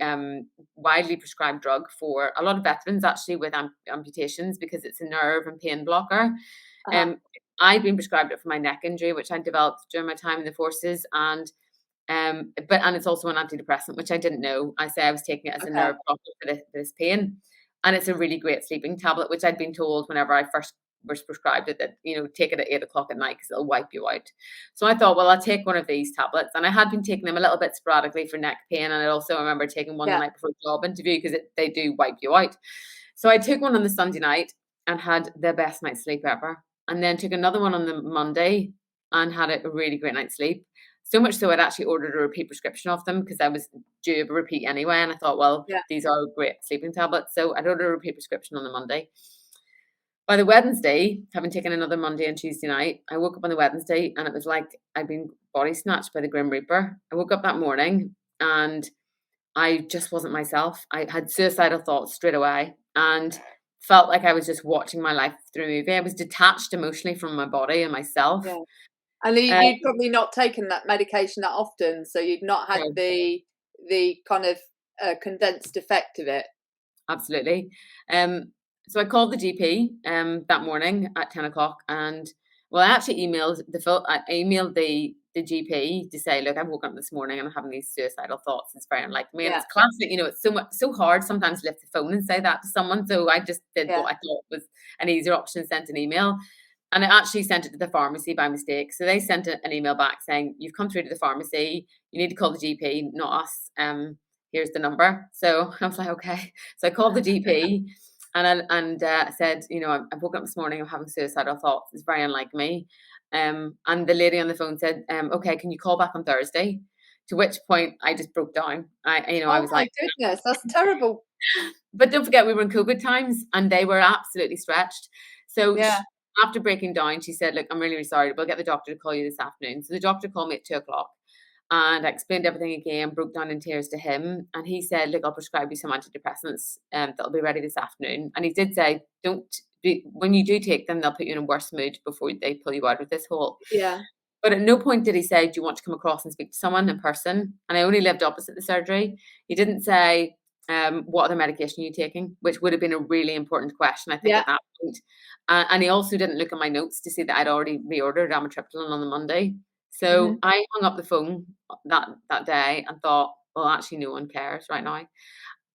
widely prescribed drug for a lot of veterans, actually, with amputations, because it's a nerve and pain blocker. I'd been prescribed it for my neck injury, which I developed during my time in the forces, and it's also an antidepressant, which I didn't know. I say I was taking it as a nerve blocker for this pain, and it's a really great sleeping tablet, which I'd been told whenever I first was prescribed it, that, you know, take it at 8 o'clock at night because it'll wipe you out. So I thought, well, I'll take one of these tablets, and I had been taking them a little bit sporadically for neck pain, and I also remember taking one the night before a job interview because they do wipe you out. So I took one on the Sunday night and had the best night's sleep ever, and then took another one on the Monday and had a really great night's sleep. So much so I'd actually ordered a repeat prescription of them because I was due a repeat anyway, and I thought, well, these are great sleeping tablets. So I'd ordered a repeat prescription on the Monday. By the Wednesday, having taken another Monday and Tuesday night, I woke up on the Wednesday and it was like I'd been body snatched by the Grim Reaper. I woke up that morning and I just wasn't myself. I had suicidal thoughts straight away and felt like I was just watching my life through a movie. I was detached emotionally from my body and myself. Yeah. And you'd probably not taken that medication that often, so you'd not had the kind of condensed effect of it. Absolutely. So I called the GP that morning at 10 o'clock, and well, I actually emailed the GP to say, look, I woke up this morning and I'm having these suicidal thoughts. It's very unlike me. And it's classic, you know, it's so hard sometimes to lift the phone and say that to someone. So I just did what I thought was an easier option, sent an email. And I actually sent it to the pharmacy by mistake. So they sent an email back saying, you've come through to the pharmacy. You need to call the GP, not us. Here's the number. So I was like, okay. So I called the GP and said, you know, I woke up this morning, I'm having suicidal thoughts. It's very unlike me. And the lady on the phone said, okay, can you call back on Thursday? To which point I just broke down. I was like, goodness, that's terrible. But don't forget, we were in COVID times and they were absolutely stretched. So after breaking down, she said, look, I'm really sorry, but I'll get the doctor to call you this afternoon. So the doctor called me at 2 o'clock and I explained everything again, broke down in tears to him. And he said, look, I'll prescribe you some antidepressants that'll be ready this afternoon. And he did say, when you do take them, they'll put you in a worse mood before they pull you out of this hole. Yeah. But at no point did he say, do you want to come across and speak to someone in person? And I only lived opposite the surgery. He didn't say, what other medication are you taking? Which would have been a really important question, I think, at that point. And he also didn't look at my notes to see that I'd already reordered amitriptyline on the Monday. So I hung up the phone that day and thought, well, actually, no one cares right now.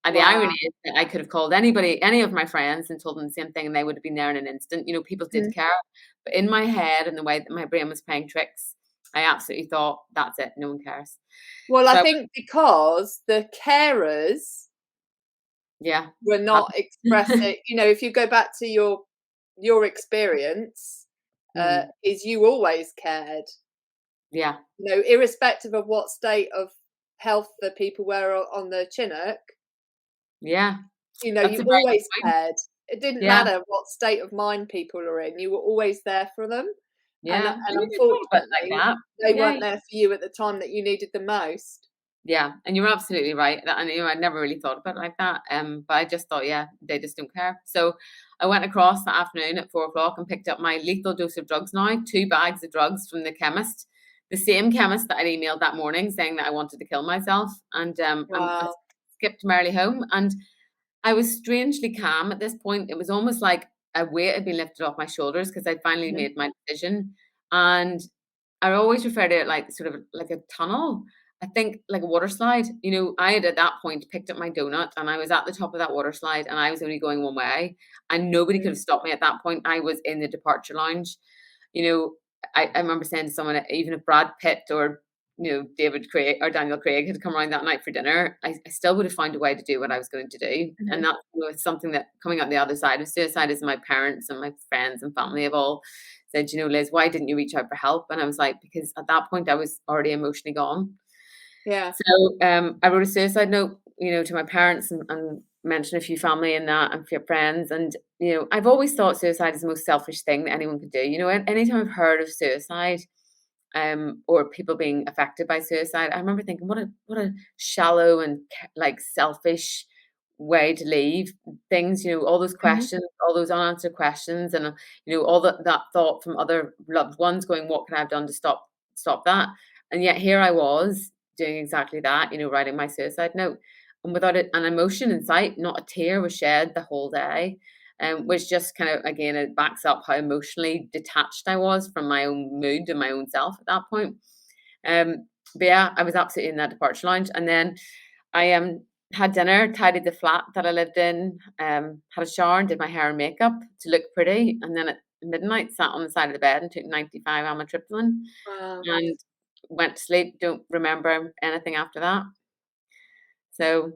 And the irony is that I could have called any of my friends and told them the same thing, and they would have been there in an instant. You know, people did care. But in my head and the way that my brain was playing tricks, I absolutely thought, that's it, no one cares. Well, I think because the carers were not expressing, you know, if you go back to your experience, is you always cared. Yeah. You know, irrespective of what state of health the people were on the Chinook. Yeah. You know, you always cared. It didn't matter what state of mind people are in. You were always there for them. Yeah. And unfortunately, they weren't there for you at the time that you needed them most. Yeah, and you're absolutely right. And you know, I never really thought about it like that. But I just thought, they just don't care. So I went across that afternoon at 4 o'clock and picked up my lethal dose of drugs now, 2 bags of drugs from the chemist. The same chemist that I'd emailed that morning saying that I wanted to kill myself, and I skipped merrily home. And I was strangely calm at this point. It was almost like a weight had been lifted off my shoulders because I'd finally made my decision. And I always refer to it like sort of like a tunnel. I think like a water slide. You know, I had at that point picked up my donut and I was at the top of that water slide and I was only going one way and nobody could have stopped me at that point. I was in the departure lounge. You know, I remember saying to someone, even if Brad Pitt or, you know, David Craig or Daniel Craig had come around that night for dinner, I still would have found a way to do what I was going to do. And that was something that coming out the other side of suicide is my parents and my friends and family have all said, you know, Liz, why didn't you reach out for help? And I was like, because at that point I was already emotionally gone. Yeah. So I wrote a suicide note, you know, to my parents and mentioned a few family in that and a few friends. And, I've always thought suicide is the most selfish thing that anyone could do. Anytime I've heard of suicide, or people being affected by suicide, I remember thinking, what a shallow and like selfish way to leave things. All those Mhm. questions, all those unanswered questions, and all that thought from other loved ones, going, what can I have done to stop that? And yet here I was doing exactly that. Writing my suicide note, and without an emotion in sight, not a tear was shed the whole day. Which just kind of, again, it backs up how emotionally detached I was from my own mood and my own self at that point. But yeah, I was absolutely in that departure lounge, and then I had dinner, tidied the flat that I lived in, had a shower, and did my hair and makeup to look pretty, and then at midnight sat on the side of the bed and took 95 amitriptyline Wow. and went to sleep. Don't remember anything after that. So,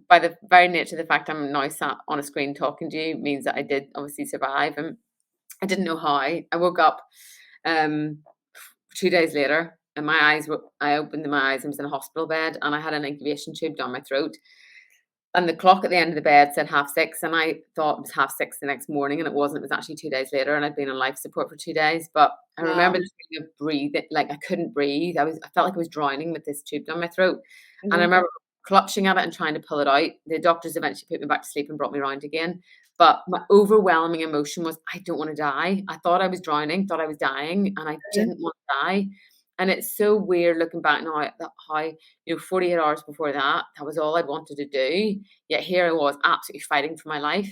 by the very nature of the fact I'm now sat on a screen talking to you means that I did obviously survive, and I didn't know how. I woke up 2 days later, and I opened my eyes and was in a hospital bed, and I had an incubation tube down my throat. And the clock at the end of the bed said 6:30, and I thought it was 6:30 the next morning, and it wasn't. It was actually 2 days later, and I'd been on life support for 2 days. But I remember Wow. the feeling of breathing, like I couldn't breathe. I felt like I was drowning with this tube down my throat. And I Mhm. remember clutching at it and trying to pull it out. The doctors eventually put me back to sleep and brought me around again. But my overwhelming emotion was, I don't want to die. I thought I was drowning, thought I was dying, and I Mhm. didn't want to die. And it's so weird looking back now at how, 48 hours before that was all I'd wanted to do. Yet here I was absolutely fighting for my life.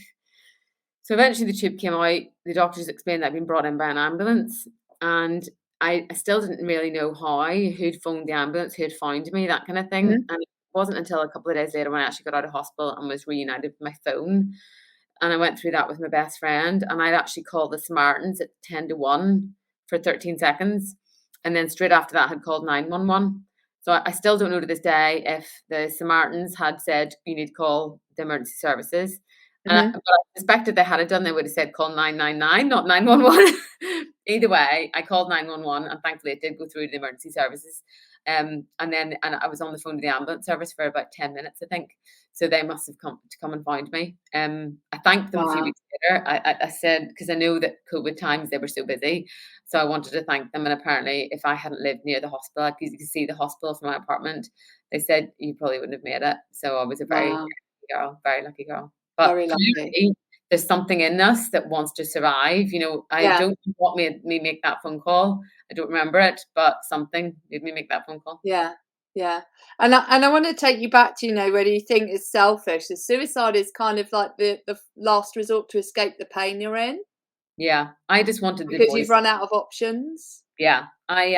So eventually the tube came out. The doctors explained that I'd been brought in by an ambulance. And I still didn't really know how, who'd phoned the ambulance, who'd found me, that kind of thing. Mhm. And it wasn't until a couple of days later when I actually got out of hospital and was reunited with my phone. And I went through that with my best friend. And I'd actually called the Samaritans at 10 to 1 for 13 seconds. And then straight after that, had called 911. So I still don't know to this day if the Samaritans had said, you need to call the emergency services. Mhm. But I suspected they had it done, they would have said call 999, not 911. Either way, I called 911, and thankfully it did go through to the emergency services. And I was on the phone to the ambulance service for about 10 minutes, I think. So they must have come and found me. I thanked them a few Wow. weeks later. I said, because I know that COVID times they were so busy, so I wanted to thank them. And apparently, if I hadn't lived near the hospital, because you could see the hospital from my apartment, they said you probably wouldn't have made it. So I was a Wow. very lucky girl. But Very lucky. clearly, there's something in us that wants to survive. I Yeah. don't know what made me make that phone call. I don't remember it, but something made me make that phone call. Yeah. Yeah. And I want to take you back to, whether you think it's selfish. The suicide is kind of like the last resort to escape the pain you're in Yeah, I just wanted the because you've voice. run out of options. Yeah, I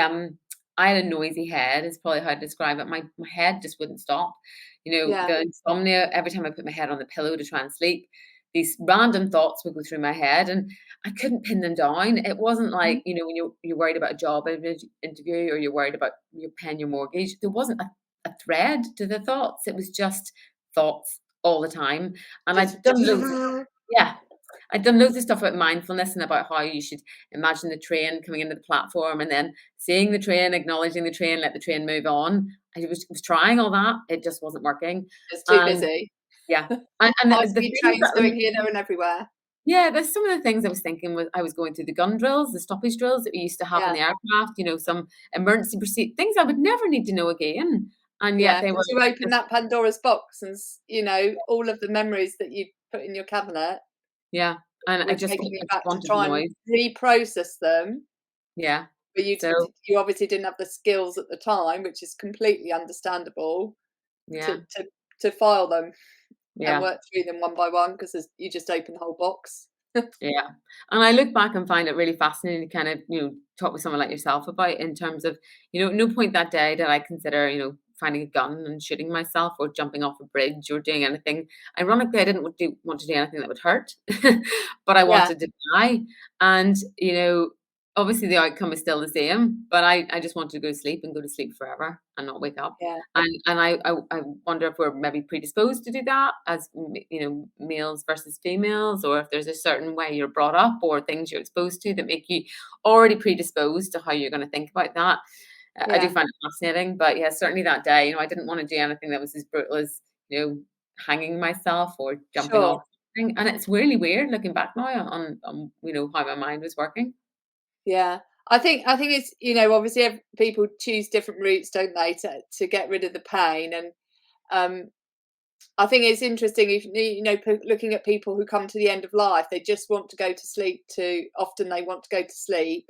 had a noisy head is probably how to describe it. My head just wouldn't stop. Yeah. The insomnia, every time I put my head on the pillow to try and sleep, these random thoughts would go through my head, and I couldn't pin them down. It wasn't Mhm. like, when you're worried about a job interview, or you're worried about your paying your mortgage. There wasn't a thread to the thoughts. It was just thoughts all the time. And I'd Just done loads. Yeah. I'd done loads of stuff about mindfulness and about how you should imagine the train coming into the platform, and then seeing the train, acknowledging the train, let the train move on. I was trying all that. It just wasn't working. It's too And busy. yeah. And High the speed things trains that going here, there, and everywhere. yeah, there's some of the things I was thinking was I was going through the gun drills, the stoppage drills that we used to have on Yeah. the aircraft, some emergency procedure, things I would never need to know again. And yet Yeah. they were But you open just, that Pandora's box and, all of the memories that you put in your cabinet yeah. And were taking I you just back to wanted the try and noise. reprocess them. Yeah. But So you obviously didn't have the skills at the time, which is completely understandable, to yeah. to to file them and Yeah. work through them one by one because you just open the whole box. Yeah. And I look back and find it really fascinating to kind of, talk with someone like yourself about, in terms of, no point that day did I consider, finding a gun and shooting myself, or jumping off a bridge, or doing anything. Ironically, I didn't want to do anything that would hurt, but I Yeah, wanted to die. And, obviously the outcome is still the same, but I just wanted to go to sleep, and go to sleep forever and not wake up. yeah, And I wonder if we're maybe predisposed to do that as males versus females, or if there's a certain way you're brought up, or things you're exposed to that make you already predisposed to how you're going to think about that. I do yeah. find it fascinating, but yeah, certainly that day, I didn't want to do anything that was as brutal as hanging myself or jumping Sure. off. thing. And it's really weird looking back now on how my mind was working. Yeah. I think it's, obviously people choose different routes, don't they, to get rid of the pain. And I think it's interesting if looking at people who come to the end of life, they just want to go to sleep. Often they want to go to sleep,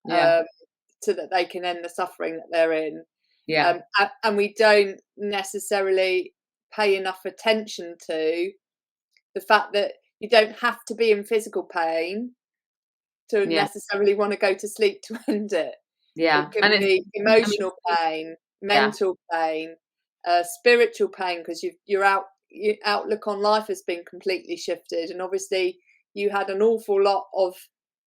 Yeah. so that they can end the suffering that they're in. Yeah. And we don't necessarily pay enough attention to the fact that you don't have to be in physical pain to Yeah. necessarily want to go to sleep to end it. Yeah. It can And it's, be I mean, emotional pain, yeah. mental pain, spiritual pain, because your outlook on life has been completely shifted, and obviously you had an awful lot of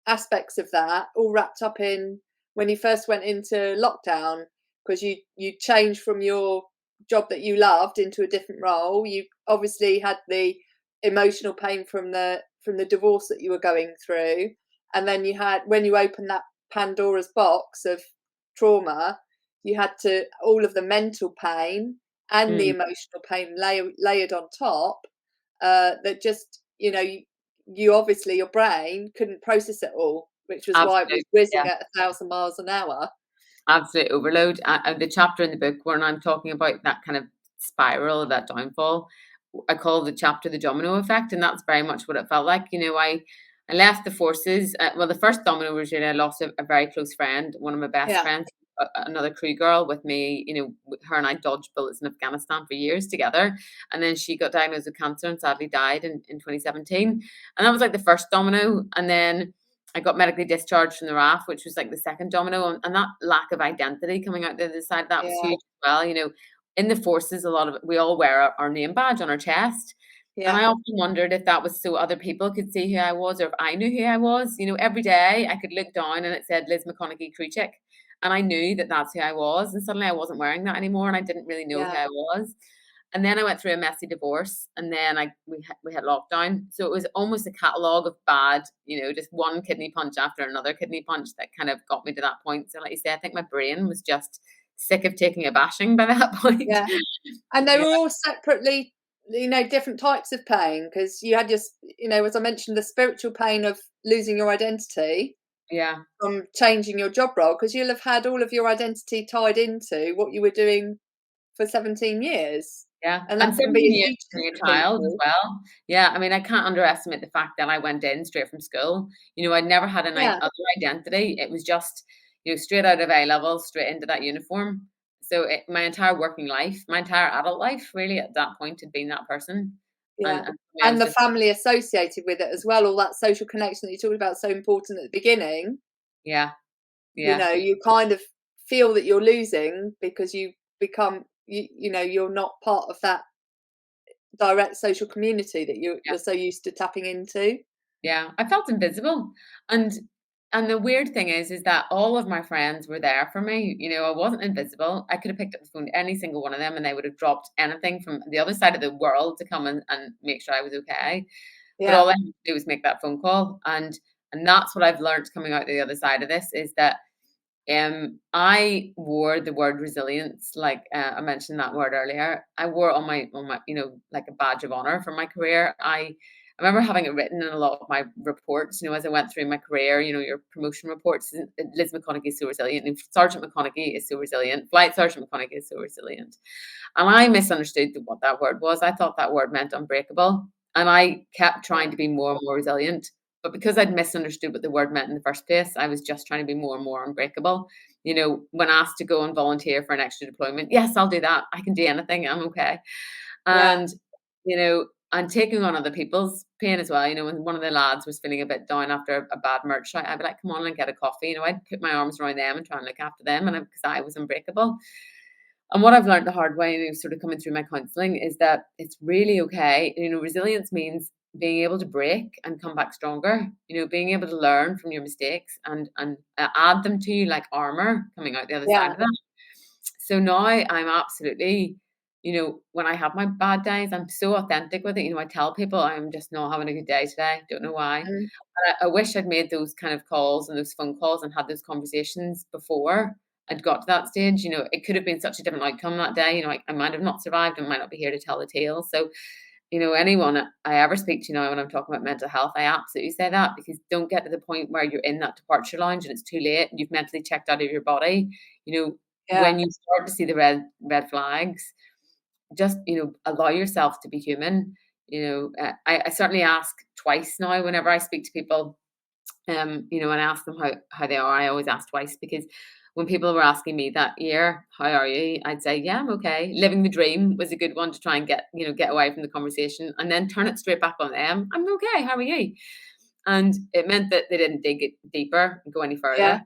aspects of that all wrapped up in when you first went into lockdown, because you changed from your job that you loved into a different role. You obviously had the emotional pain from the divorce that you were going through, and then you had, when you opened that Pandora's box of trauma, you had to all of the mental pain and the Mm, emotional pain layered on top, that just, you obviously, your brain couldn't process it all, which was why it was absolute. whizzing Yeah. at 1,000 miles an hour. Absolute overload. The chapter in the book when I'm talking about that kind of spiral, that downfall, I call the chapter the domino effect, and that's very much what it felt like. I left the forces. Well, the first domino was really I lost a very close friend, one of my best Yeah, friends, another crew girl with me. Her and I dodged bullets in Afghanistan for years together, and then she got diagnosed with cancer and sadly died in 2017. And that was like the first domino, and then I got medically discharged from the RAF, which was like the second domino, and that lack of identity coming out the other side, that was yeah, huge as well. In the forces, a lot of we all wear our name badge on our chest. And yeah, I often wondered if that was so other people could see who I was, or if I knew who I was. Every day I could look down and it said Liz McConaghy Crew Chick. And I knew that that's who I was. And suddenly I wasn't wearing that anymore and I didn't really know who yeah, I was. And then I went through a messy divorce, and then we had lockdown. So it was almost a catalogue of bad, just one kidney punch after another kidney punch that kind of got me to that point. So like you say, I think my brain was just sick of taking a bashing by that point. yeah. And they Yeah, were all separately, different types of pain, because you had just, as I mentioned, the spiritual pain of losing your identity yeah, from changing your job role, because you'll have had all of your identity tied into what you were doing for 17 years. yeah. And that And can be 17 a years huge for thing your for child as people. well. Yeah, I mean, I can't underestimate the fact that I went in straight from school. I'd never had an Yeah, other identity. It was just, straight out of A level, straight into that uniform. So my entire working life, my entire adult life, really at that point had been that person. And, yeah. and for me, I And was the just, family associated with it as well, all that social connection that you talked about, so important at the beginning. yeah, yeah, You kind of feel that you're losing because you become, you're not part of that direct social community that you're so used to tapping into. yeah. I felt invisible. And and the weird thing is that all of my friends were there for me. I wasn't invisible. I could have picked up the phone to any single one of them and they would have dropped anything from the other side of the world to come and make sure I was okay. But Yeah, all I had to do was make that phone call. And that's what I've learned coming out the other side of this is that I wore the word resilience, like I mentioned that word earlier. I wore it on my, like a badge of honor for my career. I remember having it written in a lot of my reports, as I went through my career, your promotion reports. Liz McConaghy is so resilient, and Sergeant McConaghy is so resilient, Flight Sergeant McConaghy is so resilient. And I misunderstood what that word was. I thought that word meant unbreakable. And I kept trying yeah, to be more and more resilient. But because I'd misunderstood what the word meant in the first place, I was just trying to be more and more unbreakable. When asked to go and volunteer for an extra deployment, yes, I'll do that. I can do anything. I'm okay. yeah, And, and taking on other people's pain as well. When one of the lads was feeling a bit down after a bad merch shot, I'd be like, come on and get a coffee. I'd put my arms around them and try and look after them. And because I was unbreakable. And what I've learned the hard way, sort of coming through my counselling, is that it's really okay. Resilience means being able to break and come back stronger. Being able to learn from your mistakes and add them to you like armor coming out the other side yeah, of that. So now I'm absolutely, when I have my bad days, I'm so authentic with it. I tell people I'm just not having a good day today. Don't know why. mm, I wish I'd made those kind of calls and those phone calls and had those conversations before I'd got to that stage. It could have been such a different outcome that day. I might have not survived and might not be here to tell the tale. So anyone I ever speak to now when I'm talking about mental health, I absolutely say that, because don't get to the point where you're in that departure lounge and it's too late and you've mentally checked out of your body. Yeah. When you start to see the red flags, just allow yourself to be human. I certainly ask twice now whenever I speak to people, and ask them how they are. I always ask twice, because when people were asking me that year, how are you? I'd say, yeah, I'm okay. Living the dream was a good one to try and get away from the conversation, and then turn it straight back on them. I'm okay. How are you? And it meant that they didn't dig it deeper and go any Yeah.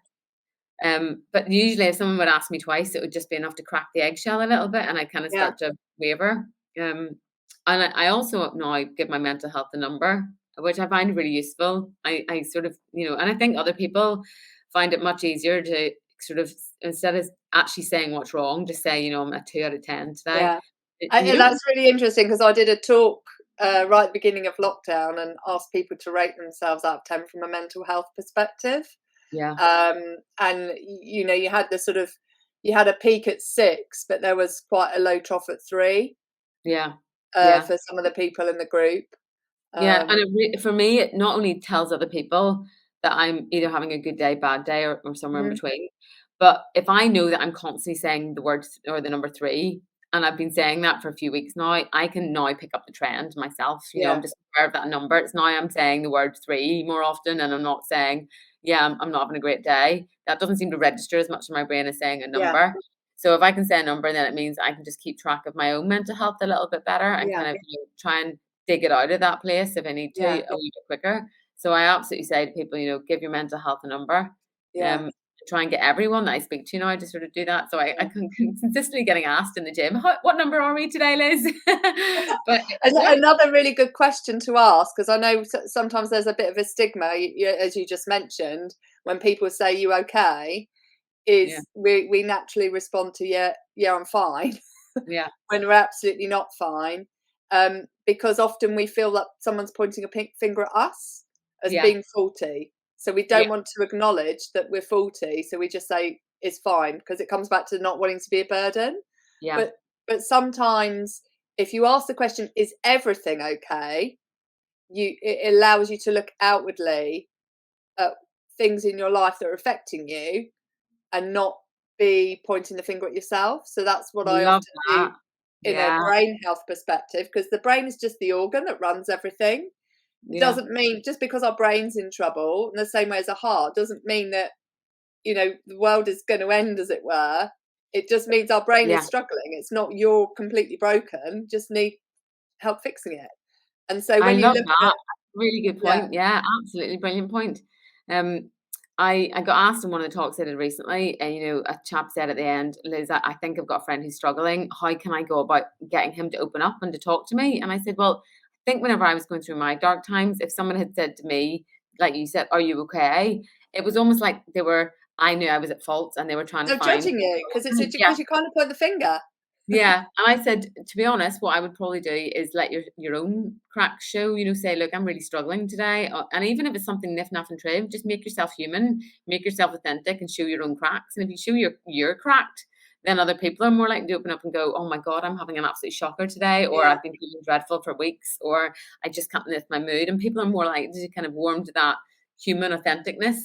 further. But usually if someone would ask me twice, it would just be enough to crack the eggshell a little bit, and I kind of Yeah. start to waver. And I also now give my mental health a number, which I find really useful. I sort of, and I think other people find it much easier to sort of, instead of actually saying what's wrong, just say, I'm a 2 out of 10 today. Yeah. That's really interesting, because I did a talk right at the beginning of lockdown and asked people to rate themselves out of 10 from a mental health perspective. Yeah. And you had you had a peak at 6, but there was quite a low trough at 3. Yeah. For some of the people in the group. Yeah, and for me, it not only tells other people that I'm either having a good day, bad day, or somewhere in between, but if I know that I'm constantly saying the word or the number 3, and I've been saying that for a few weeks now, I can now pick up the trend myself. I'm just aware of that number. It's now I'm saying the word 3 more often, and I'm not saying, yeah, I'm not having a great day. That doesn't seem to register as much in my brain as saying a number. So if I can say a number, then it means I can just keep track of my own mental health a little bit better, and kind of try and dig it out of that place if I need to a wee bit quicker. So I absolutely say to people, give your mental health a number. Try and get everyone that I speak to now to sort of do that. So I can consistently getting asked in the gym, what number are we today, Liz? But another really good question to ask, because I know sometimes there's a bit of a stigma, as you just mentioned, when people say you okay, is we naturally respond to yeah, I'm fine. Yeah. When we're absolutely not fine. Because often we feel that someone's pointing a pink finger at us as being faulty. So we don't want to acknowledge that we're faulty. So we just say it's fine, because it comes back to not wanting to be a burden. Yeah. But sometimes if you ask the question, is everything okay? It allows you to look outwardly at things in your life that are affecting you and not be pointing the finger at yourself. So that's what I often do in a brain health perspective, because the brain is just the organ that runs everything. It doesn't mean, just because our brain's in trouble, in the same way as a heart, doesn't mean that the world is going to end, as it were. It just means our brain is struggling. It's not you're completely broken, just need help fixing it. And so when I you love look that. Really good point. Yeah, absolutely brilliant point. I got asked in one of the talks I did recently, and a chap said at the end, Liz, I think I've got a friend who's struggling. How can I go about getting him to open up and to talk to me? And I said, well, I think whenever I was going through my dark times, if someone had said to me, like you said, are you okay? It was almost like I knew I was at fault, and they were trying to find. Judging you, because you kind of point the finger. Yeah, and I said, to be honest, what I would probably do is let your own cracks show. Say, look, I'm really struggling today, and even if it's something niff, naff, and trim, just make yourself human, make yourself authentic, and show your own cracks. And if you show you're cracked, then other people are more likely to open up and go, oh my God, I'm having an absolute shocker today, or I've been feeling dreadful for weeks, or I just can't lift my mood. And people are more likely to kind of warm to that human authenticness,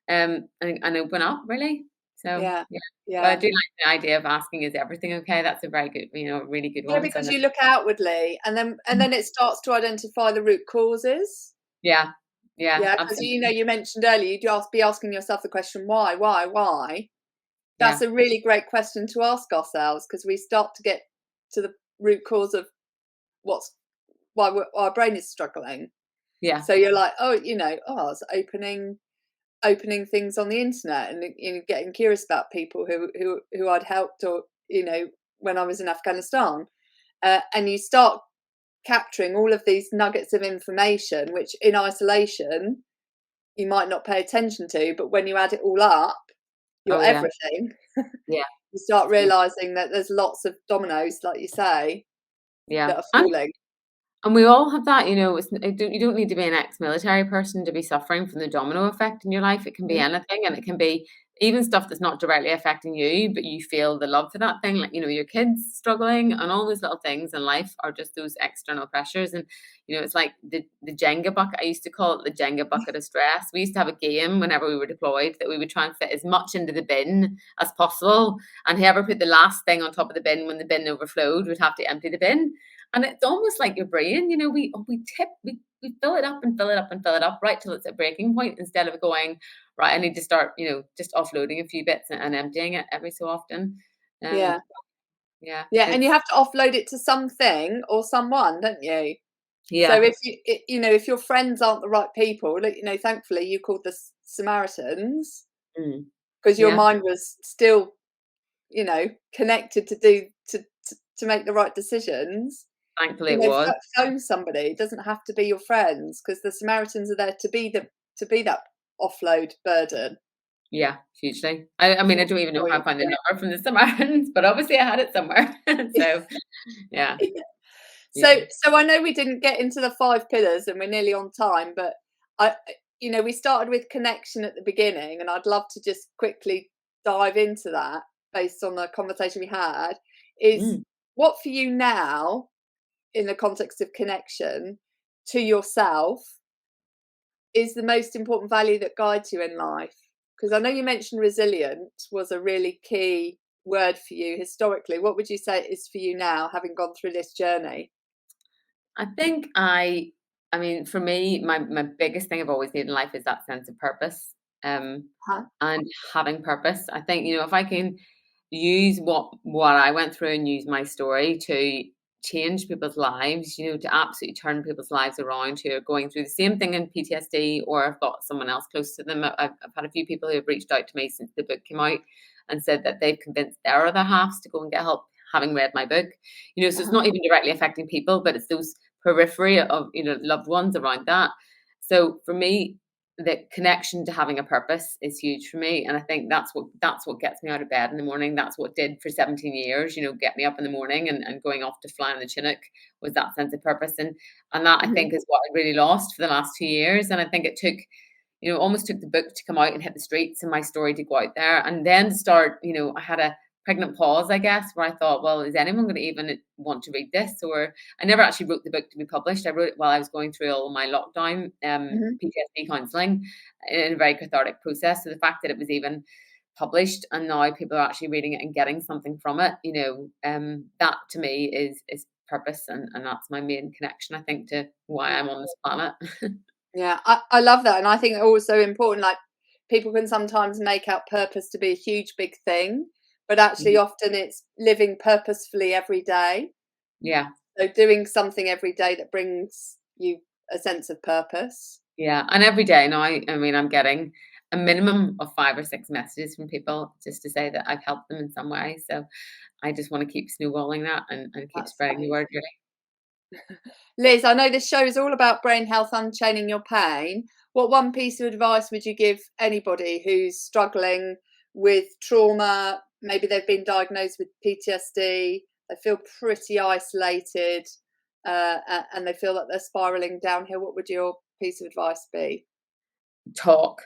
and open up, really. So but I do like the idea of asking, is everything okay? That's a very good, really good one. Yeah, because you look outwardly, and then it starts to identify the root causes. Yeah, because you mentioned earlier, you'd be asking yourself the question, why? That's a really great question to ask ourselves, because we start to get to the root cause of why our brain is struggling. Yeah. So you're like, I was opening things on the internet and getting curious about people who I'd helped, or when I was in Afghanistan, and you start capturing all of these nuggets of information, which in isolation you might not pay attention to, but when you add it all up, you're everything. Yeah. You start realizing that there's lots of dominoes, like you say, that are falling. And we all have that, you don't need to be an ex-military person to be suffering from the domino effect in your life. It can be anything, and it can be even stuff that's not directly affecting you, but you feel the love for that thing, like, your kids struggling, and all those little things in life are just those external pressures. And, it's like the Jenga bucket. I used to call it the Jenga bucket of stress. We used to have a game whenever we were deployed that we would try and fit as much into the bin as possible. And whoever put the last thing on top of the bin when the bin overflowed would have to empty the bin. And it's almost like your brain, we fill it up and fill it up and fill it up right till it's at breaking point, instead of going, right, I need to start, just offloading a few bits and emptying it every so often. Yeah. Yeah. And you have to offload it to something or someone, don't you? Yeah. So if if your friends aren't the right people, thankfully you called the Samaritans because your mind was still, connected to make the right decisions. Thankfully, it was. Phone somebody. It doesn't have to be your friends, because the Samaritans are there to be that offload burden. Yeah, hugely. I mean, I don't even know how I found the number from the Samaritans, but obviously I had it somewhere. So, yeah. So I know we didn't get into the 5 pillars, and we're nearly on time, but we started with connection at the beginning, and I'd love to just quickly dive into that based on the conversation we had. Is what for you now, in the context of connection to yourself, is the most important value that guides you in life? Because I know you mentioned resilient was a really key word for you historically. What would you say it is for you now, having gone through this journey? I think I mean, for me, my biggest thing I've always needed in life is that sense of purpose, and having purpose. I think, if I can use what I went through and use my story to change people's lives, to absolutely turn people's lives around who are going through the same thing in PTSD, or I've got someone else close to them. I've had a few people who have reached out to me since the book came out and said that they've convinced their other halves to go and get help, having read my book. So it's not even directly affecting people, but it's those periphery of, loved ones around that. So for me, the connection to having a purpose is huge for me. And I think that's what gets me out of bed in the morning. That's what did for 17 years, get me up in the morning and going off to fly on the Chinook, was that sense of purpose. And that I think is what I really lost for the last 2 years. And I think it took, almost took the book to come out and hit the streets and my story to go out there. And then to start, I had a pregnant pause, I guess, where I thought, well, is anyone going to even want to read this? Or I never actually wrote the book to be published. I wrote it while I was going through all my lockdown PTSD counselling, in a very cathartic process. So the fact that it was even published and now people are actually reading it and getting something from it, that to me is purpose, and that's my main connection, I think, to why I'm on this planet. Yeah, I love that. And I think also important, like, people can sometimes make out purpose to be a huge big thing, but actually often it's living purposefully every day. Yeah. So doing something every day that brings you a sense of purpose. Yeah. And every day now, I mean, I'm getting a minimum of 5 or 6 messages from people just to say that I've helped them in some way. So I just want to keep snowballing that and keep spreading the word, really. Liz, I know this show is all about brain health, unchaining your pain. What one piece of advice would you give anybody who's struggling with trauma? Maybe they've been diagnosed with PTSD, they feel pretty isolated, and they feel that they're spiraling downhill. What would your piece of advice be? Talk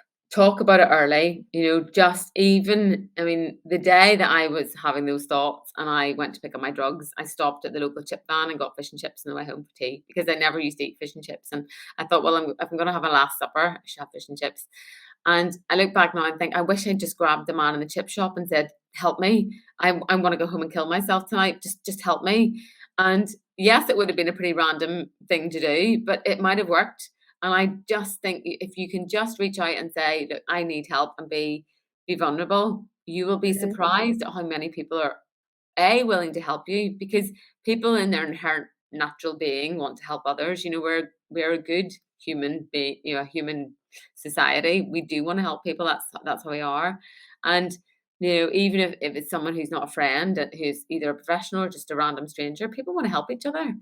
about it early, just even, I mean, the day that I was having those thoughts and I went to pick up my drugs, I stopped at the local chip van and got fish and chips on the way home for tea, because I never used to eat fish and chips. And I thought, well, if I'm going to have a last supper, I should have fish and chips. And I look back now and think, I wish I'd just grabbed the man in the chip shop and said, help me. I want to go home and kill myself tonight. Just help me. And yes, it would have been a pretty random thing to do, but it might have worked. And I just think if you can just reach out and say, look, I need help, and be vulnerable, you will be surprised at how many people are willing to help you, because people in their inherent natural being want to help others. We're a good human being, a human society. We do want to help people. That's how we are. And even if it's someone who's not a friend, who's either a professional or just a random stranger, people want to help each other.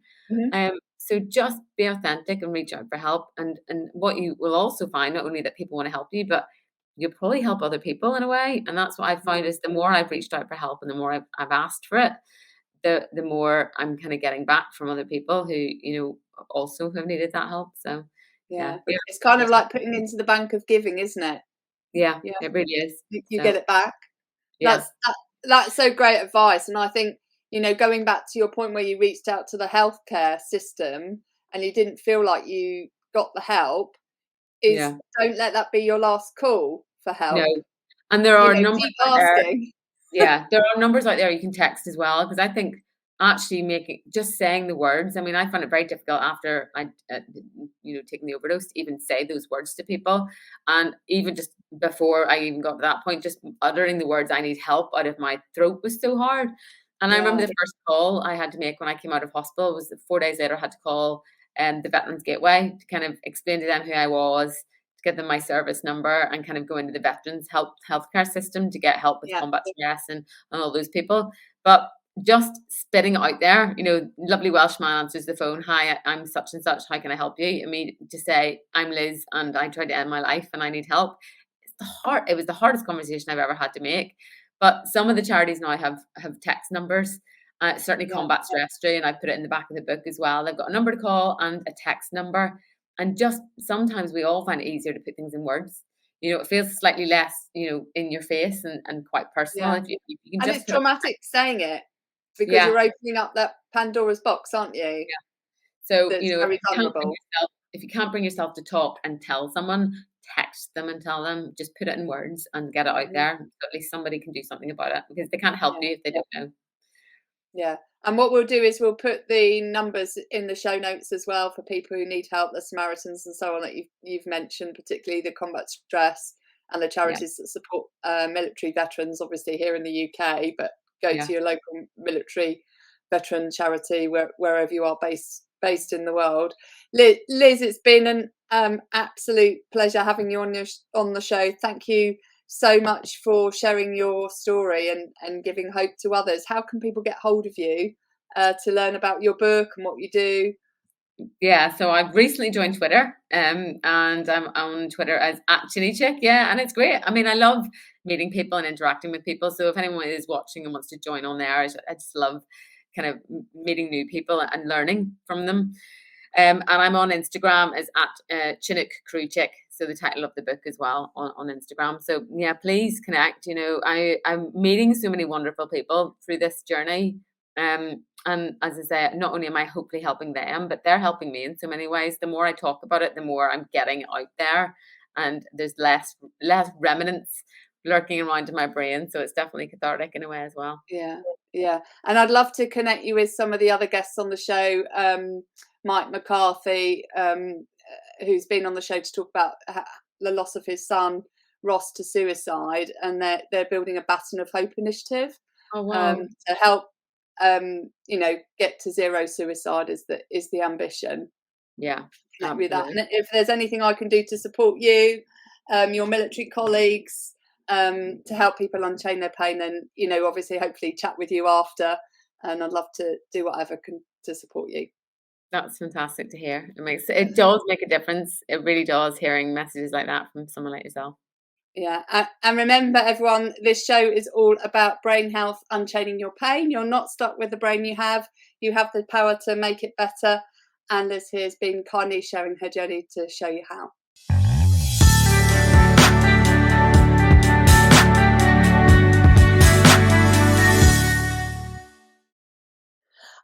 So just be authentic and reach out for help. And what you will also find, not only that people want to help you, but you'll probably help other people in a way. And that's what I've found, is the more I've reached out for help and the more I've asked for it, the more I'm kind of getting back from other people who, also have needed that help. So yeah. It's kind of like putting into the bank of giving, isn't it? Yeah, Yeah, it really is. you So get it back. yeah, That's so great advice, and I think, going back to your point where you reached out to the healthcare system and you didn't feel like you got the help, is yeah, don't let that be your last call for no, help. and there are numbers Keep out there. asking. Yeah, there are numbers out there you can text as well, because I think actually making just saying the words. I mean, I found it very difficult after I, taking the overdose to even say those words to people, and even just before I even got to that point, just uttering the words "I need help" out of my throat was so hard. And I remember Yeah, the first call I had to make when I came out of hospital was 4 days later. I had to call the Veterans Gateway to kind of explain to them who I was, give them my service number, and kind of go into the veterans healthcare system to get help with yeah, combat stress and all those people. But just spitting it out there, lovely Welshman answers the phone. Hi, I'm such and such. How can I help you? I mean, to say I'm Liz and I tried to end my life and I need help. It was the hardest conversation I've ever had to make. But some of the charities now have text numbers. Certainly yeah, Combat Stress do, and I put it in the back of the book as well. They've got a number to call and a text number. And just sometimes we all find it easier to put things in words. It feels slightly less, in your face and quite personal yeah. if you can And just it's put it. traumatic saying it because Yeah, you're opening up that Pandora's box, aren't you? yeah. So, That's very vulnerable. if you can't bring yourself to talk and tell someone, text them and tell them, just put it in words and get it out Mhm. there. So at least somebody can do something about it, because they can't help Yeah. you if they don't know. Yeah. And what we'll do is we'll put the numbers in the show notes as well for people who need help, the Samaritans and so on that you've mentioned, particularly the combat stress and the Yeah, charities that support military veterans, obviously here in the UK, but go yeah, to your local military veteran charity wherever you are based in the world. Liz, it's been an absolute pleasure having you on the show. Thank you so much for sharing your story and giving hope to others. How can people get hold of you to learn about your book and what you do? yeah. So I've recently joined Twitter, and I'm on Twitter as @ChinnyChick. Yeah, and it's great. I mean, I love meeting people and interacting with people. So if anyone is watching and wants to join on there, I just love kind of meeting new people and learning from them. And I'm on Instagram as @Chinook Crew Chick. So the title of the book as well on Instagram. So yeah, please connect. I'm meeting so many wonderful people through this journey. And as I say, not only am I hopefully helping them, but they're helping me in so many ways. The more I talk about it, the more I'm getting out there, and there's less remnants lurking around in my brain. So it's definitely cathartic in a way as well. Yeah, yeah. And I'd love to connect you with some of the other guests on the show. Mike McCarthy, who's been on the show to talk about the loss of his son Ross to suicide, and they're building a Baton of Hope initiative Oh wow. to help get to zero suicide is the ambition. Yeah, Connect with that, absolutely. and if there's anything I can do to support you, your military colleagues, to help people unchain their pain, then obviously hopefully chat with you after, and I'd love to do whatever can to support you. That's fantastic to hear. It does make a difference. It really does, hearing messages like that from someone like yourself. Yeah, and remember, everyone, this show is all about brain health, unchaining your pain. You're not stuck with the brain you have. You have the power to make it better. And Liz here has been kindly sharing her journey to show you how.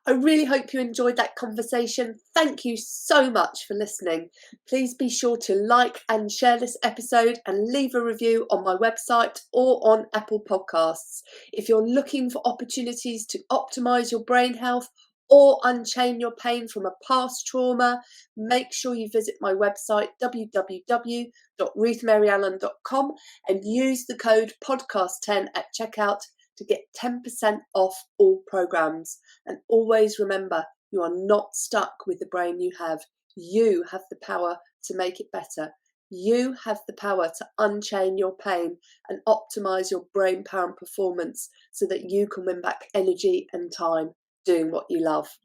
I really hope you enjoyed that conversation. Thank you so much for listening. Please be sure to like and share this episode and leave a review on my website or on Apple Podcasts. If you're looking for opportunities to optimize your brain health or unchain your pain from a past trauma, make sure you visit my website www.ruthmaryallen.com and use the code podcast10 at checkout to get 10% off all programs. And always remember, you are not stuck with the brain you have. You have the power to make it better. You have the power to unchain your pain and optimize your brain power and performance so that you can win back energy and time doing what you love.